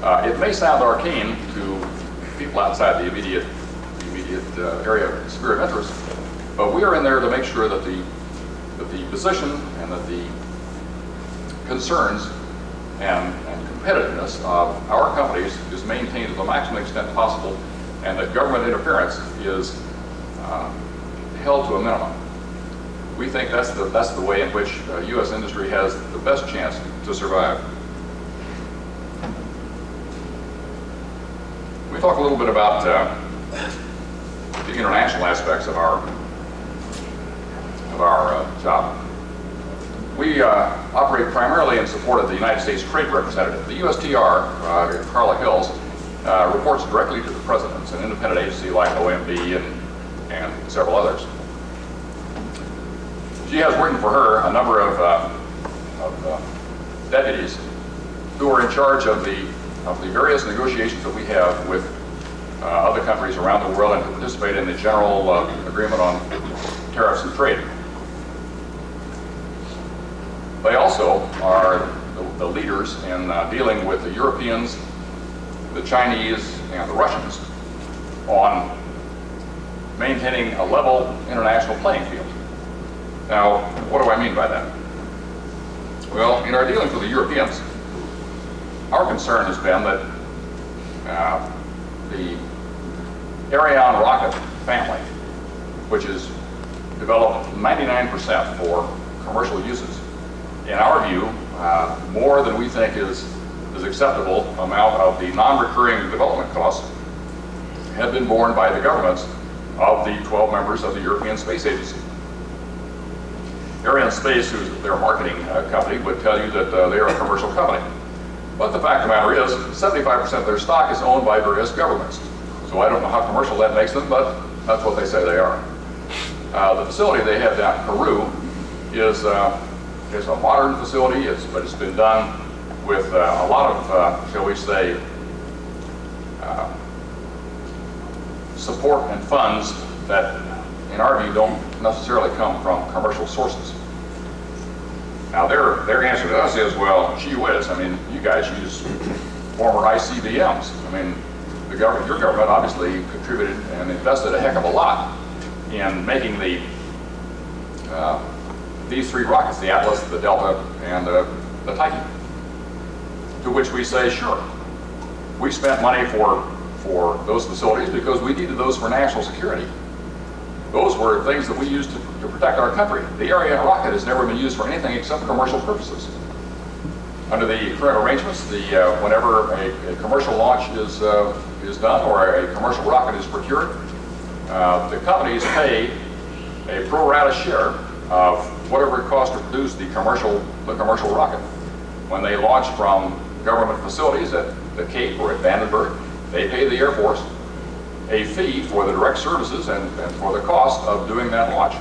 Speaker 2: It may sound arcane to people outside the immediate area of sphere of interest, but we are in there to make sure that the position and that the concerns and competitiveness of our companies is maintained to the maximum extent possible, and that government interference is held to a minimum. We think that's the way in which U.S. industry has the best chance to survive. We talk a little bit about the international aspects of our job. We operate primarily in support of the United States Trade Representative. The USTR, Carla Hills, reports directly to the President. It's an independent agency like OMB and several others. She has working for her a number of deputies who are in charge of the various negotiations that we have with other countries around the world and to participate in the general agreement on tariffs and trade. They also are the leaders in dealing with the Europeans, the Chinese, and the Russians on maintaining a level international playing field. Now, what do I mean by that? Well, in our dealings with the Europeans, our concern has been that the Ariane rocket family, which is developed 99% for commercial uses, in our view, more than we think is acceptable amount of the non-recurring development costs have been borne by the governments of the 12 members of the European Space Agency. Ariane Space, who's their marketing company, would tell you that they are a commercial company. But the fact of the matter is, 75% of their stock is owned by various governments. So I don't know how commercial that makes them, but that's what they say they are. The facility they have down in Peru is a modern facility, but it's been done with a lot of, shall we say, support and funds that, in our view, don't necessarily come from commercial sources. Now, their answer to us is, well, gee whiz, I mean, you guys use former ICBMs. I mean, your government obviously contributed and invested a heck of a lot in making these three rockets, the Atlas, the Delta, and the Titan. To which we say, sure, we spent money for those facilities because we needed those for national security. Those were things that we used to protect our country. The Ariane rocket has never been used for anything except commercial purposes. Under the current arrangements, whenever a commercial launch is done or a commercial rocket is procured, the companies pay a pro rata share of whatever it costs to produce the commercial rocket. When they launch from government facilities at the Cape or at Vandenberg, they pay the Air Force a fee for the direct services and for the cost of doing that launch.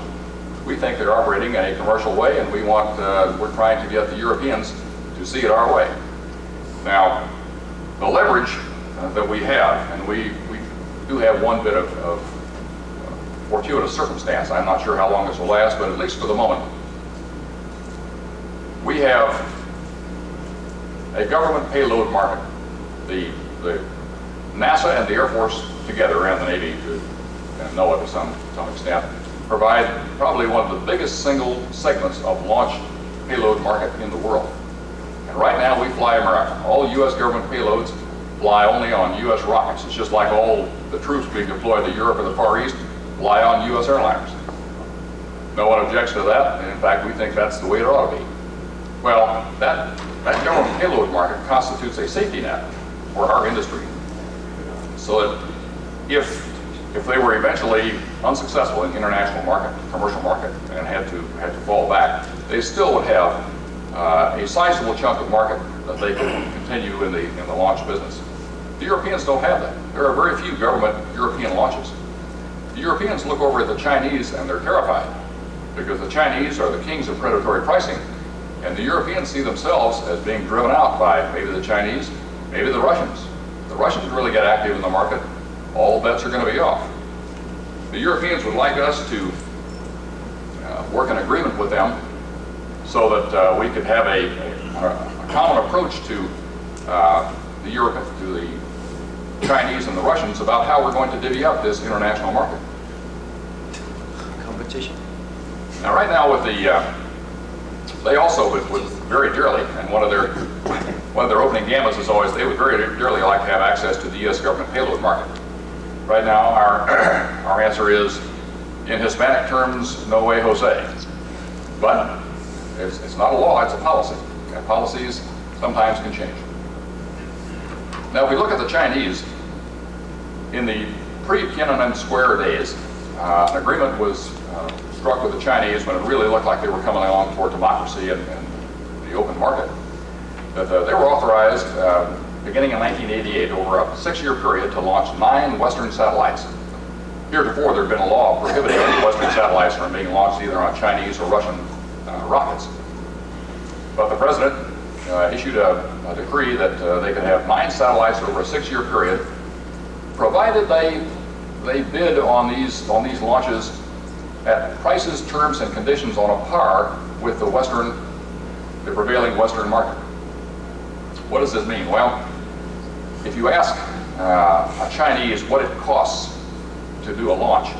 Speaker 2: we think they're operating in a commercial way, and we're trying to get the Europeans to see it our way. Now, the leverage that we have, and we do have one bit of fortuitous circumstance. I'm not sure how long this will last, but at least for the moment, we have a government payload market. The NASA and the Air Force together, and the Navy and NOAA to some extent, provide probably one of the biggest single segments of launch payload market in the world. And right now we fly American. All U.S. government payloads fly only on U.S. rockets. It's just like all the troops being deployed to Europe or the Far East fly on U.S. airliners. No one objects to that, and in fact we think that's the way it ought to be. Well, that government payload market constitutes a safety net for our industry, so that if they were eventually unsuccessful in international market, commercial market, and had to fall back, they still would have a sizable chunk of market that they could continue in the launch business. The Europeans don't have that. There are very few government European launches. The Europeans look over at the Chinese and they're terrified, because the Chinese are the kings of predatory pricing, and the Europeans see themselves as being driven out by maybe the Chinese, maybe the Russians. The Russians really get active in the market, all bets are going to be off. The Europeans would like us to work an agreement with them so that we could have a common approach to the Chinese and the Russians about how we're going to divvy up this international market.
Speaker 3: Competition.
Speaker 2: Now, right now, with they also would very dearly, and one of their opening gambits is always they would very dearly like to have access to the U.S. government payload market. Right now, our answer is, in Hispanic terms, no way, Jose. But it's not a law; it's a policy, and policies sometimes can change. Now, if we look at the Chinese, in the pre-Tiananmen Square days, an agreement was struck with the Chinese when it really looked like they were coming along toward democracy and the open market, that they were authorized, beginning in 1988, over a 6-year period, to launch 9 Western satellites. Heretofore, there had been a law prohibiting any Western satellites from being launched either on Chinese or Russian rockets. But the president issued a decree that they could have 9 satellites over a 6-year period, provided they bid on these launches at prices, terms, and conditions on a par with the prevailing Western market. What does this mean? Well, if you ask a Chinese what it costs to do a launch,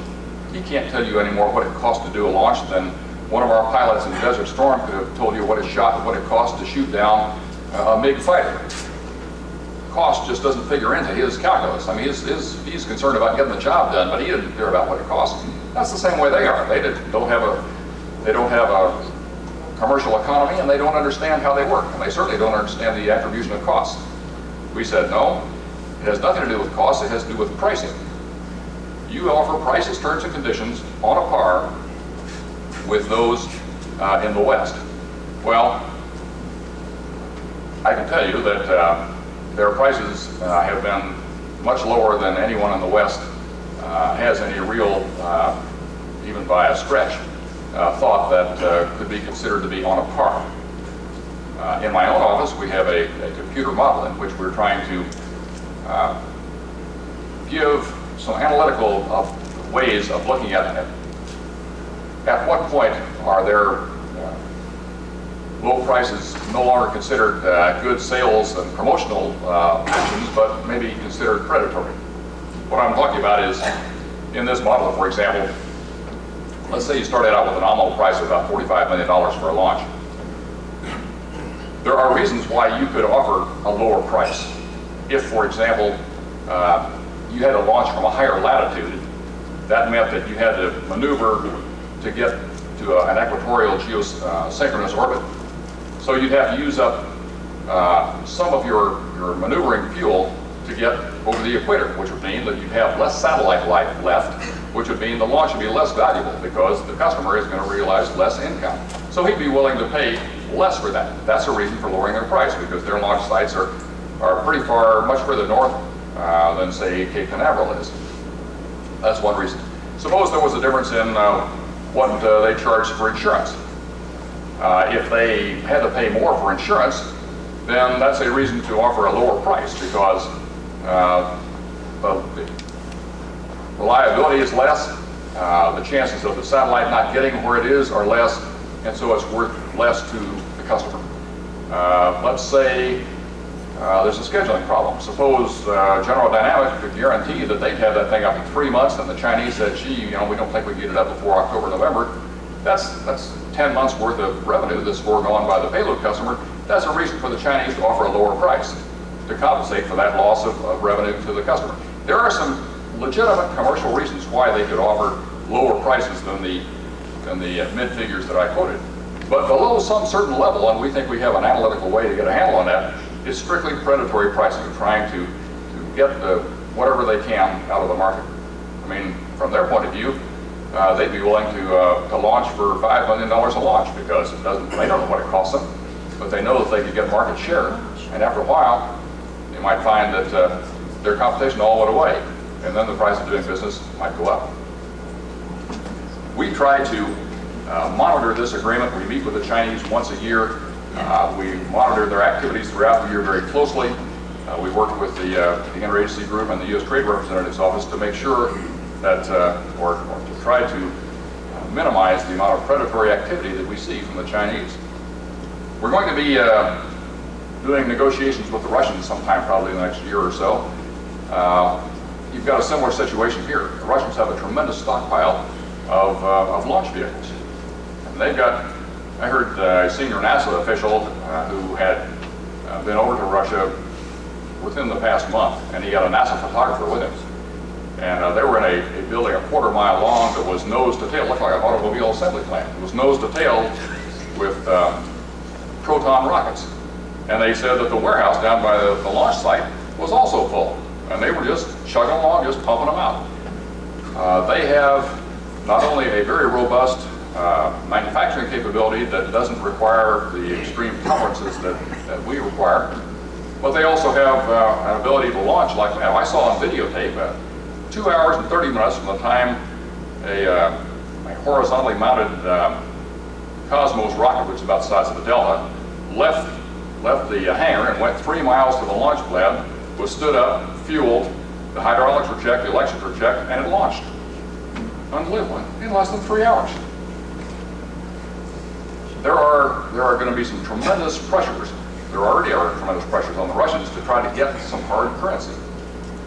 Speaker 2: he can't tell you any more what it costs to do a launch than one of our pilots in Desert Storm could have told you what it costs to shoot down a MiG fighter. Cost just doesn't figure into his calculus. I mean, he's concerned about getting the job done, but he didn't care about what it costs. That's the same way they are. They don't have a commercial economy, and they don't understand how they work, and they certainly don't understand the attribution of costs. We said, no, it has nothing to do with costs, it has to do with pricing. You offer prices, terms, and conditions on a par with those in the West. Well, I can tell you that their prices have been much lower than anyone in the West has any real, even by a stretch, thought that could be considered to be on a par. In my own office, we have a computer model in which we're trying to give some analytical ways of looking at it. At what point are their low prices no longer considered good sales and promotional actions, but maybe considered predatory? What I'm talking about is, in this model, for example, let's say you started out with a nominal price of about $45 million for a launch. There are reasons why you could offer a lower price. If, for example, you had to launch from a higher latitude, that meant that you had to maneuver to get to an equatorial geosynchronous orbit. So you'd have to use up some of your maneuvering fuel to get over the equator, which would mean that you'd have less satellite life left, which would mean the launch would be less valuable because the customer is going to realize less income. So he'd be willing to pay less for that. That's a reason for lowering their price, because their launch sites are pretty far, much further north than, say, Cape Canaveral is. That's one reason. Suppose there was a difference in what they charge for insurance. If they had to pay more for insurance, then that's a reason to offer a lower price, because the reliability is less, the chances of the satellite not getting where it is are less, and so it's worth less to the customer. Let's say there's a scheduling problem. Suppose General Dynamics could guarantee that they'd have that thing up in 3 months, and the Chinese said, gee, we don't think we can get it up before October, November. That's 10 months worth of revenue that's foregone by the payload customer. That's a reason for the Chinese to offer a lower price to compensate for that loss of revenue to the customer. There are some legitimate commercial reasons why they could offer lower prices than the mid figures that I quoted. But below some certain level, and we think we have an analytical way to get a handle on that, is strictly predatory pricing, trying to get whatever they can out of the market. I mean, from their point of view, they'd be willing to launch for $5 million a launch, because they don't know what it costs them, but they know that they could get market share. And after a while, they might find that their competition all went away, and then the price of doing business might go up. We try to monitor this agreement. We meet with the Chinese once a year. We monitor their activities throughout the year very closely. We work with the interagency group and the U.S. Trade Representative's Office to make sure that, or to try to minimize the amount of predatory activity that we see from the Chinese. We're going to be doing negotiations with the Russians sometime probably in the next year or so. You've got a similar situation here. The Russians have a tremendous stockpile of launch vehicles. And they've got, I heard a senior NASA official who had been over to Russia within the past month, and he had a NASA photographer with him. And they were in a building a quarter-mile long that was nose to tail, looked like an automobile assembly plant. It was nose to tail with proton rockets. And they said that the warehouse down by the launch site was also full. And they were just chugging along, just pumping them out. They have not only a very robust manufacturing capability that doesn't require the extreme tolerances that we require, but they also have an ability to launch like that. I saw on videotape 2 hours and 30 minutes from the time a horizontally mounted Cosmos rocket, which is about the size of the Delta, left the hangar and went 3 miles to the launch pad, was stood up, fueled, the hydraulics were checked, the electrics were checked, and it launched. Unbelievable, in less than 3 hours. There are going to be some tremendous pressures. There already are tremendous pressures on the Russians to try to get some hard currency.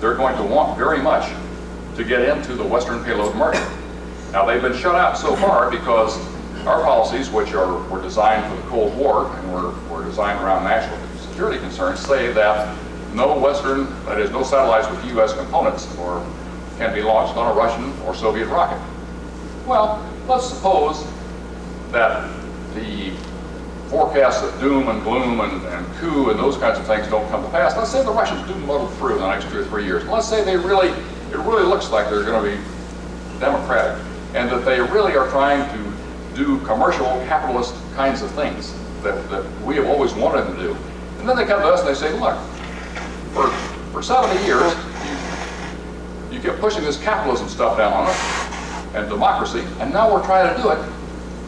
Speaker 2: They're going to want very much to get into the Western payload market. Now, they've been shut out so far because our policies, which were designed for the Cold War and were designed around national security concerns, say that no Western, that is, no satellites with U.S. components can be launched on a Russian or Soviet rocket. Well, let's suppose that the forecasts of doom and gloom and coup and those kinds of things don't come to pass. Let's say the Russians do muddle through in the next 2 or 3 years. Let's say it really looks like they're going to be democratic, and that they really are trying to do commercial capitalist kinds of things that we have always wanted them to do. And then they come to us and they say, look, for 70 years, you kept pushing this capitalism stuff down on us, and democracy, and now we're trying to do it,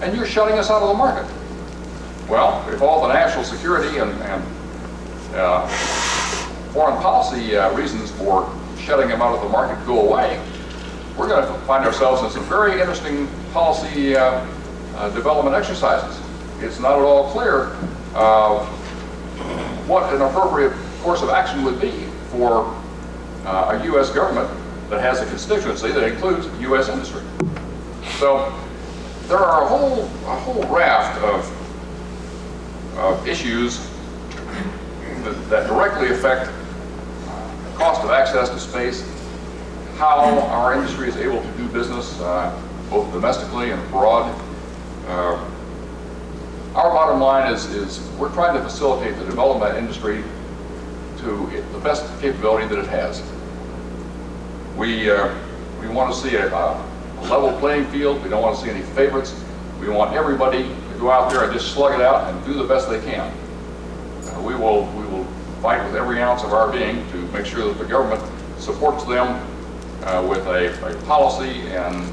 Speaker 2: and you're shutting us out of the market. Well, if all the national security and foreign policy reasons for shutting them out of the market go away, we're going to find ourselves in some very interesting policy development exercises. It's not at all clear what an appropriate course of action would be for a U.S. government that has a constituency that includes U.S. industry. So there are a whole raft of issues that directly affect the cost of access to space, how our industry is able to do business both domestically and abroad. Our bottom line is we're trying to facilitate the development of that industry to the best capability that it has. We want to see a level playing field. We don't want to see any favorites. We want everybody to go out there and just slug it out and do the best they can. We will fight with every ounce of our being to make sure that the government supports them with a policy and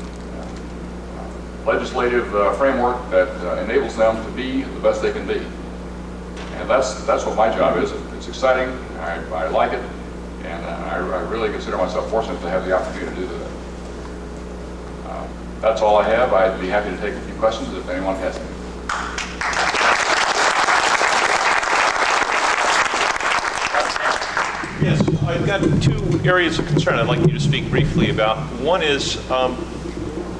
Speaker 2: legislative framework that enables them to be the best they can be. And that's what my job is. It's exciting. I like it, and I really consider myself fortunate to have the opportunity to do that. That's all I have. I'd be happy to take a few questions if anyone has any.
Speaker 3: Yes, I've got two areas of concern I'd like you to speak briefly about. One is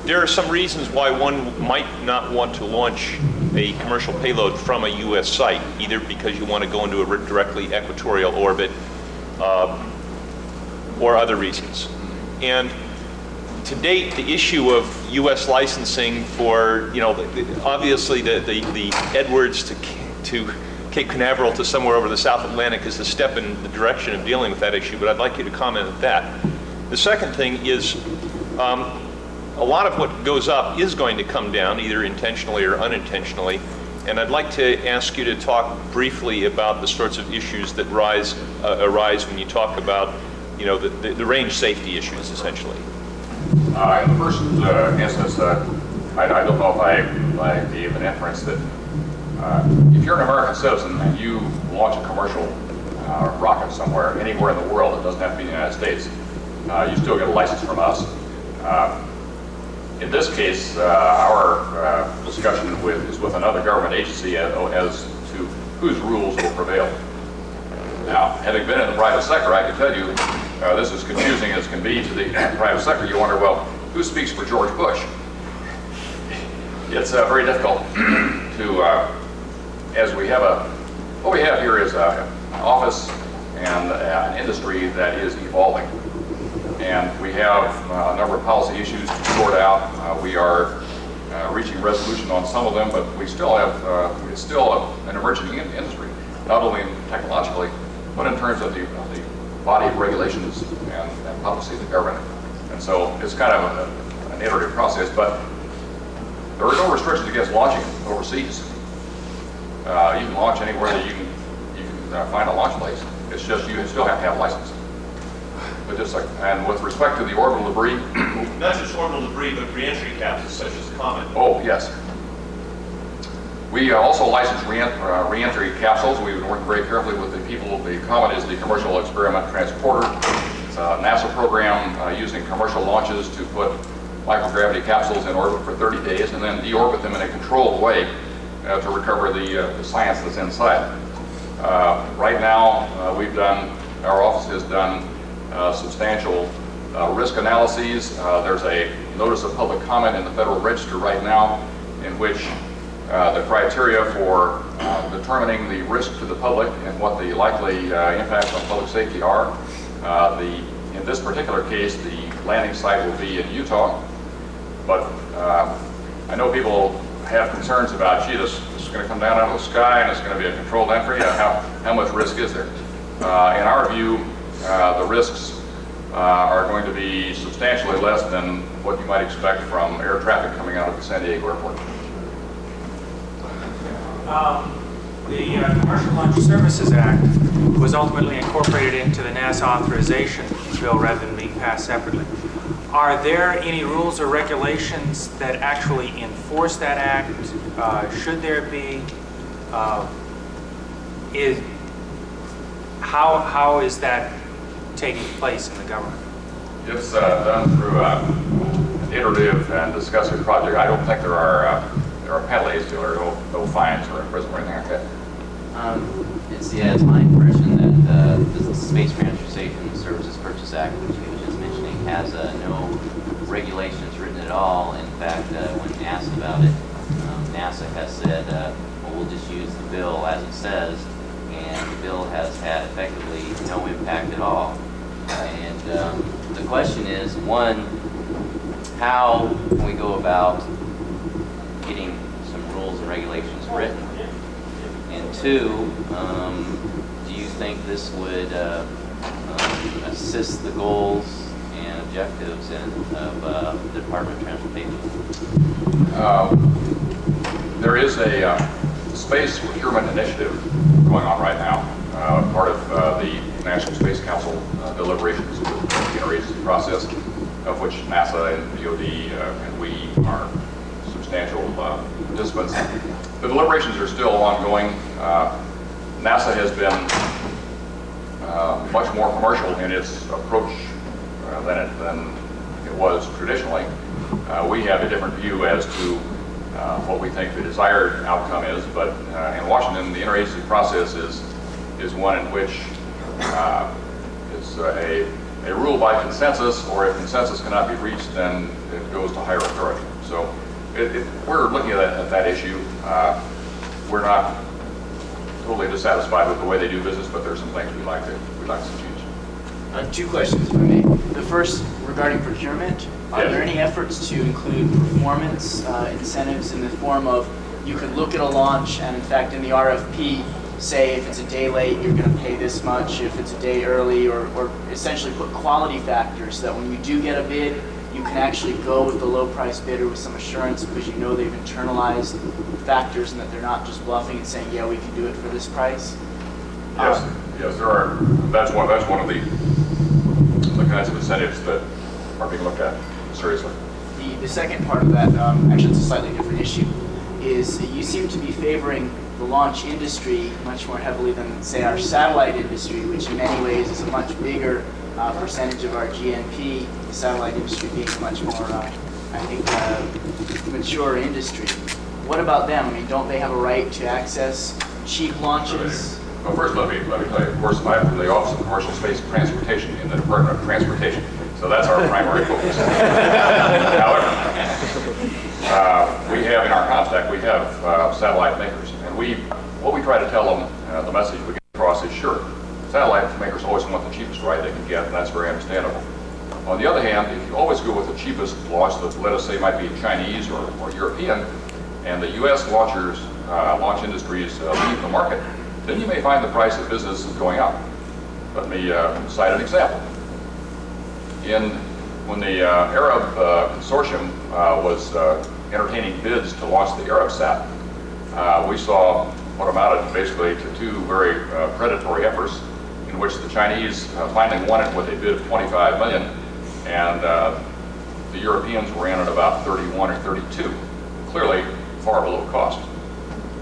Speaker 3: there are some reasons why one might not want to launch a commercial payload from a U.S. site, either because you want to go into a directly equatorial orbit or other reasons. And to date, the issue of U.S. licensing for, obviously the Edwards to Cape Canaveral to somewhere over the South Atlantic is a step in the direction of dealing with that issue, but I'd like you to comment on that. The second thing is a lot of what goes up is going to come down, either intentionally or unintentionally, and I'd like to ask you to talk briefly about the sorts of issues that arise when you talk about, the range safety issues, essentially.
Speaker 2: In the first instance, I don't know if I gave an inference that if you're an American citizen and you launch a commercial rocket somewhere, anywhere in the world, it doesn't have to be in the United States, you still get a license from us. In this case, our discussion is with another government agency as to whose rules will prevail. Now, having been in the private sector, I can tell you this is confusing as can be to the private sector. You wonder, well, who speaks for George Bush? It's very difficult to, as we have what we have here is an office and an industry that is evolving. And we have a number of policy issues to sort out. We are reaching resolution on some of them, but we still have, it's still an emerging industry, not only technologically, but in terms of the body of regulations and policy of the government. And so it's kind of an iterative process, but there are no restrictions against launching overseas. You can launch anywhere that you can find a launch place. It's just you still have to have a license. But just like, and with respect to the orbital debris,
Speaker 3: Not just orbital debris, but reentry capsules such as Comet.
Speaker 2: oh yes. We also license reentry capsules. We've been working very carefully with the people. The Comet is the Commercial Experiment Transporter. It's a NASA program using commercial launches to put microgravity capsules in orbit for 30 days and then deorbit them in a controlled way to recover the science that's inside. Right now, our office has done substantial risk analyses. There's a notice of public comment in the Federal Register right now in which the criteria for determining the risk to the public and what the likely impacts on public safety are. In this particular case, the landing site will be in Utah, but I know people have concerns about, gee, this is going to come down out of the sky and it's going to be a controlled entry. How much risk is there? In our view, the risks are going to be substantially less than what you might expect from air traffic coming out of the San Diego airport.
Speaker 4: The Commercial Launch Services Act was ultimately incorporated into the NASA authorization bill rather than being passed separately. Are there any rules or regulations that actually enforce that act? Should there be? How is that taking place in the government?
Speaker 2: It's done through an iterative and discussive project. I don't think there are penalties, there are no fines or imprisonment or anything like that.
Speaker 5: It's my impression that the Space Transportation Services Purchase Act, which you were just mentioning, has no regulations written at all. In fact, when asked about it, NASA has said, well, we'll just use the bill as it says, and the bill has had effectively no impact at all. And the question is, one, how can we go about getting some rules and regulations written? And two, do you think this would assist the goals and objectives of the Department of Transportation?
Speaker 2: There is a space procurement initiative going on right now, part of the National Space Council deliberations with the interagency process, of which NASA and DOD and we are substantial participants. The deliberations are still ongoing. NASA has been much more commercial in its approach than it was traditionally. We have a different view as to what we think the desired outcome is, but in Washington, the interagency process is one in which it's a rule by consensus, or if consensus cannot be reached, then it goes to higher authority. So we're looking at that issue. We're not totally dissatisfied with the way they do business, but there's some things we'd like to change.
Speaker 6: Two questions, if I may. The first, regarding procurement, are
Speaker 2: Yes.
Speaker 6: there any efforts to include performance incentives in the form of, you could look at a launch and in fact in the RFP, say if it's a day late, you're going to pay this much, if it's a day early, or essentially put quality factors so that when you do get a bid, you can actually go with the low price bidder with some assurance because you know they've internalized factors and that they're not just bluffing and saying, yeah, we can do it for this price?
Speaker 2: Yes, there are. That's one of the kinds of incentives that are being looked at seriously.
Speaker 6: The second part of that, actually it's a slightly different issue, is you seem to be favoring the launch industry much more heavily than, say, our satellite industry, which in many ways is a much bigger percentage of our GNP, the satellite industry being a much more, I think, mature industry. What about them? I mean, don't they have a right to access cheap launches?
Speaker 2: Well, first, let me tell you, of course, I'm from the Office of Commercial Space Transportation in the Department of Transportation, so that's our primary focus. However, we have in our contact, we have satellite makers, and what we try to tell them, the message we get across is, sure, satellite makers always want the cheapest ride they can get, and that's very understandable. On the other hand, if you always go with the cheapest launch that, let us say, might be Chinese or European, and the U.S. launch industries leave the market, then you may find the price of business is going up. Let me cite an example. When the Arab consortium was entertaining bids to launch the Arabsat, we saw what amounted basically to two very predatory efforts, in which the Chinese finally won it with a bid of 25 million, and the Europeans were in at about 31 or 32, clearly far below cost.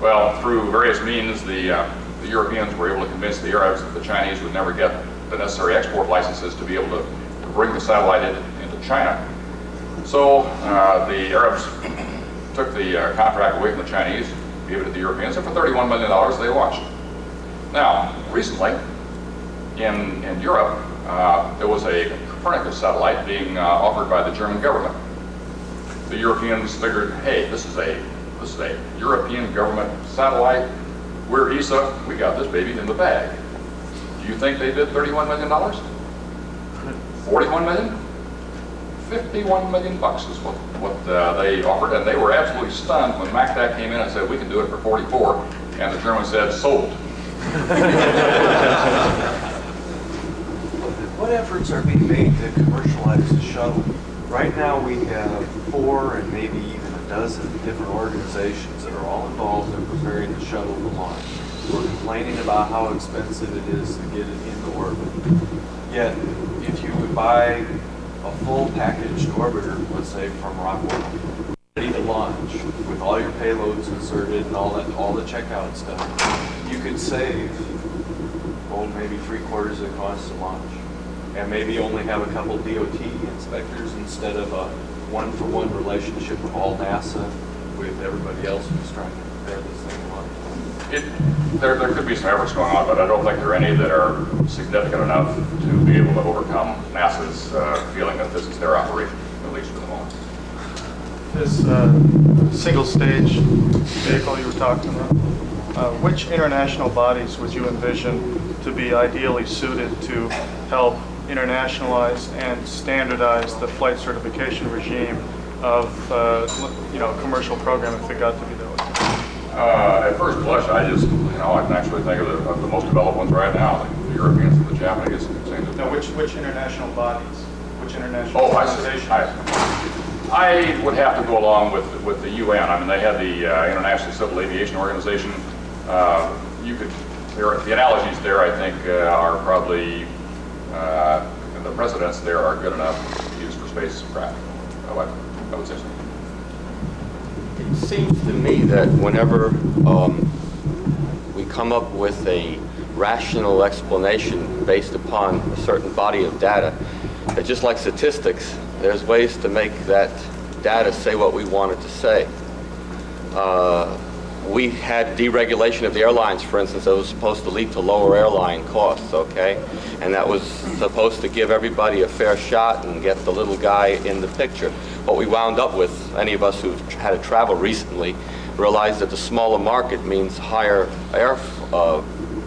Speaker 2: Well, through various means, the Europeans were able to convince the Arabs that the Chinese would never get the necessary export licenses to be able to bring the satellite into China. So the Arabs took the contract away from the Chinese, gave it to the Europeans, and for $31 million they launched. Now, recently, in Europe, there was a Copernicus satellite being offered by the German government. The Europeans figured, hey, this is a European government satellite. We're ESA, we got this baby in the bag. Do you think they bid $31 million? 41 million? 51 million bucks is what they offered, and they were absolutely stunned when MacTac came in and said, we can do it for 44, and the Germans said, sold.
Speaker 7: What efforts are being made to commercialize the shuttle? Right now we have 4 and maybe even a dozen different organizations that are all involved in preparing the shuttle to launch. We're complaining about how expensive it is to get it into orbit. Yet, if you would buy a full packaged orbiter, let's say from Rockwell, ready to launch with all your payloads inserted and all the checkouts done, you could save maybe 3/4 of the cost to launch, and maybe only have a couple DOT inspectors instead of a one-for-one relationship with all NASA with everybody else who's trying to prepare this thing to launch.
Speaker 2: There could be some efforts going on, but I don't think there are any that are significant enough to be able to overcome NASA's feeling that this is their operation, at least for the moment.
Speaker 8: This single-stage vehicle you were talking about, which international bodies would you envision to be ideally suited to help internationalize and standardize the flight certification regime of commercial program if it got to be that way?
Speaker 2: At first blush, I can actually think of the most developed ones right now, like the Europeans and the Japanese.
Speaker 8: No, which international bodies? Which international
Speaker 2: Oh,
Speaker 8: organizations?
Speaker 2: I would have to go along with the UN. I mean, they have the International Civil Aviation Organization. The analogies there, I think, are probably, the precedents there are good enough to use for spacecraft. I would say so.
Speaker 9: It seems to me that whenever we come up with a rational explanation based upon a certain body of data, that just like statistics, there's ways to make that data say what we want it to say. We had deregulation of the airlines, for instance, that was supposed to lead to lower airline costs, okay? And that was supposed to give everybody a fair shot and get the little guy in the picture. What we wound up with, any of us who've had to travel recently, realized that the smaller market means higher air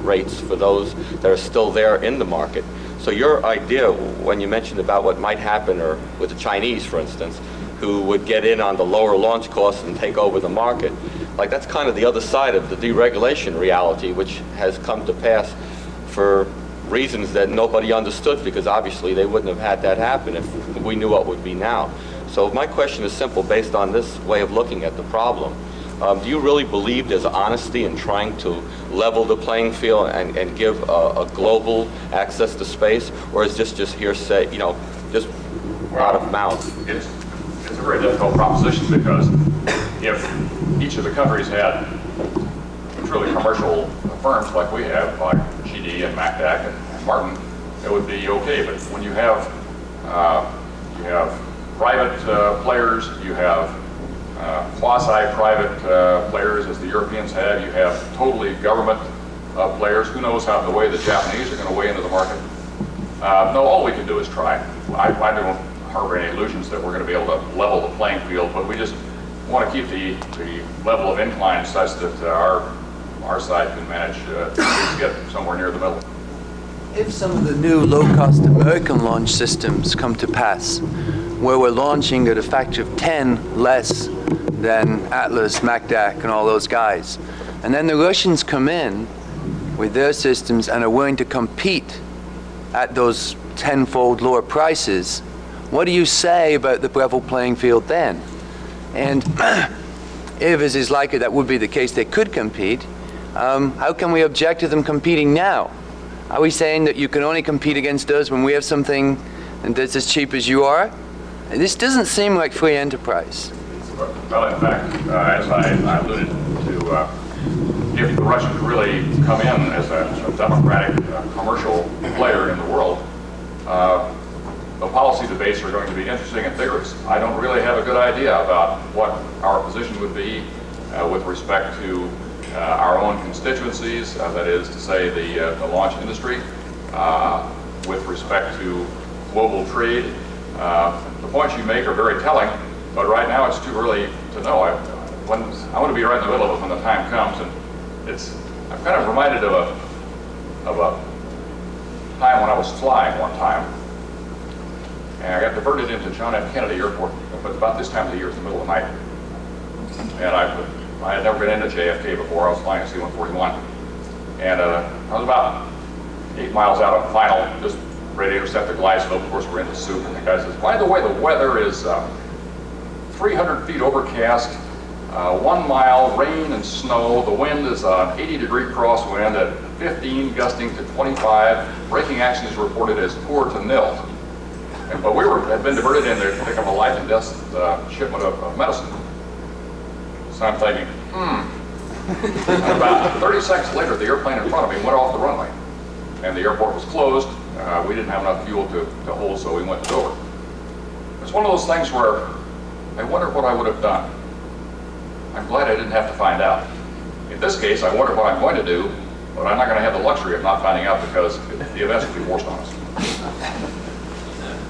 Speaker 9: rates for those that are still there in the market. So your idea, when you mentioned about what might happen, or with the Chinese, for instance, who would get in on the lower launch costs and take over the market, like that's kind of the other side of the deregulation reality, which has come to pass for reasons that nobody understood, because obviously they wouldn't have had that happen if we knew what would be now. So my question is simple, based on this way of looking at the problem. Do you really believe there's honesty in trying to level the playing field and give a global access to space, or is this just hearsay, just out of mouth?
Speaker 2: It's a very difficult proposition, because if each of the countries had truly commercial firms like we have, like GD and MacDac and Martin, it would be okay. But when you have private players, you have quasi-private players, as the Europeans have, you have totally government players. Who knows how the way the Japanese are going to weigh into the market? No, all we can do is try. I don't harbor any illusions that we're going to be able to level the playing field, but we just want to keep the level of incline such that our side can manage to get somewhere near the middle.
Speaker 10: If some of the new low-cost American launch systems come to pass, where we're launching at a factor of 10 less than Atlas, MacDac, and all those guys, and then the Russians come in with their systems and are willing to compete at those tenfold lower prices, what do you say about the level playing field then? And if, as is likely that would be the case, they could compete, how can we object to them competing now? Are we saying that you can only compete against us when we have something that's as cheap as you are? And this doesn't seem like free enterprise.
Speaker 2: Well, in fact, as I alluded to, if the Russians really come in as a democratic commercial player in the world, the policy debates are going to be interesting and vigorous. I don't really have a good idea about what our position would be with respect to our own constituencies, that is to say the launch industry, with respect to global trade. The points you make are very telling, but right now it's too early to know. I want to be right in the middle of it when the time comes, and I'm kind of reminded of a time when I was flying one time, and I got diverted into John F. Kennedy Airport, but about this time of the year, it's the middle of the night, and I had never been into JFK before. I was flying a C-141, and I was about 8 miles out of final, just ready to intercept the glide slope. Of course, we're in the soup, and the guy says, by the way, the weather is 300 feet overcast, 1 mile, rain and snow. The wind is an 80-degree crosswind at 15, gusting to 25. Braking action is reported as poor to nil. But we had been diverted in there to pick up a life and death shipment of medicine. So I'm thinking, And about 30 seconds later, the airplane in front of me went off the runway, and the airport was closed. We didn't have enough fuel to hold, so we went to Dover. It's one of those things where I wonder what I would have done. I'm glad I didn't have to find out. In this case, I wonder what I'm going to do, but I'm not going to have the luxury of not finding out because the events will be forced on us.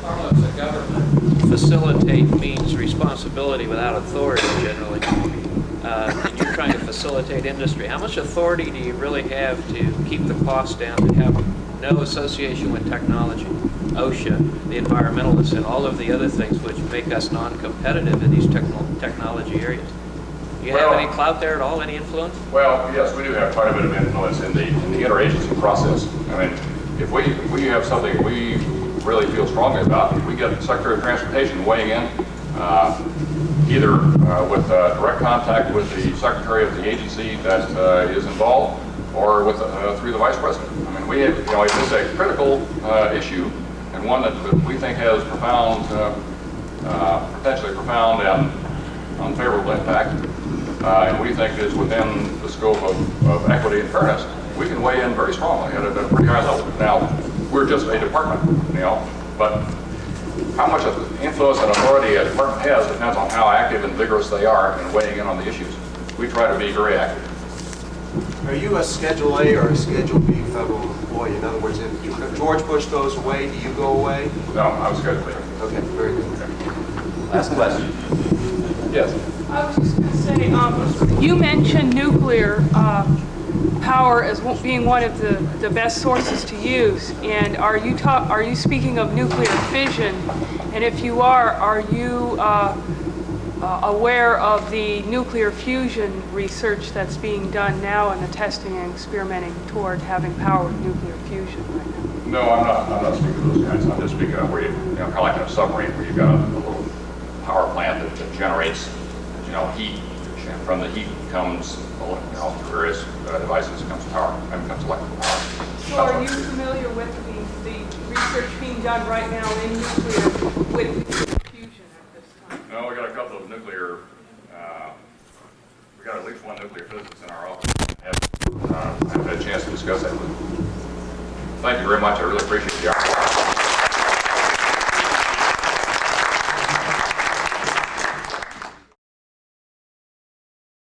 Speaker 11: Parlance of government, facilitate means responsibility without authority generally. And you're trying to facilitate industry. How much authority do you really have to keep the cost down, to have no association with technology, OSHA, the environmentalists, and all of the other things which make us non-competitive in these technology areas? Do you have any clout there at all, any influence?
Speaker 2: Well, yes, we do have quite a bit of influence in the interagency process. I mean, if we have something we really feel strongly about, if we get the Secretary of Transportation weighing in, either with direct contact with the Secretary of the agency that is involved, or with through the Vice President. I mean, we have, it's a critical issue, and one that we think has profound, potentially profound and unfavorable impact and we think is within the scope of equity and fairness, we can weigh in very strongly at a pretty high level. Now, we're just a department, but how much of the influence and authority a department has depends on how active and vigorous they are in weighing in on the issues. We try to be very active.
Speaker 7: Are you a Schedule A or a Schedule B federal employee? In other words, if George Bush goes away, do you go away?
Speaker 2: No, I was Schedule B.
Speaker 7: Okay, very good.
Speaker 5: Last question.
Speaker 2: Yes.
Speaker 12: I was just going to say, you mentioned nuclear power as being one of the best sources to use, and are you speaking of nuclear fission? And if you are you aware of the nuclear fusion research that's being done now and the testing and experimenting toward having power with nuclear fusion right now?
Speaker 2: No, I'm not speaking of those kinds. I'm just speaking of where kind of like in a submarine where you've got a little power plant that generates, heat. And from the heat comes, various devices, comes power, and comes electrical power.
Speaker 12: So are you familiar with the research being done right now in nuclear with nuclear fusion at this time?
Speaker 2: No, we got a couple of nuclear, we got at least one nuclear physicist in our office. I've had a chance to discuss that with them. Thank you very much. I really appreciate the opportunity.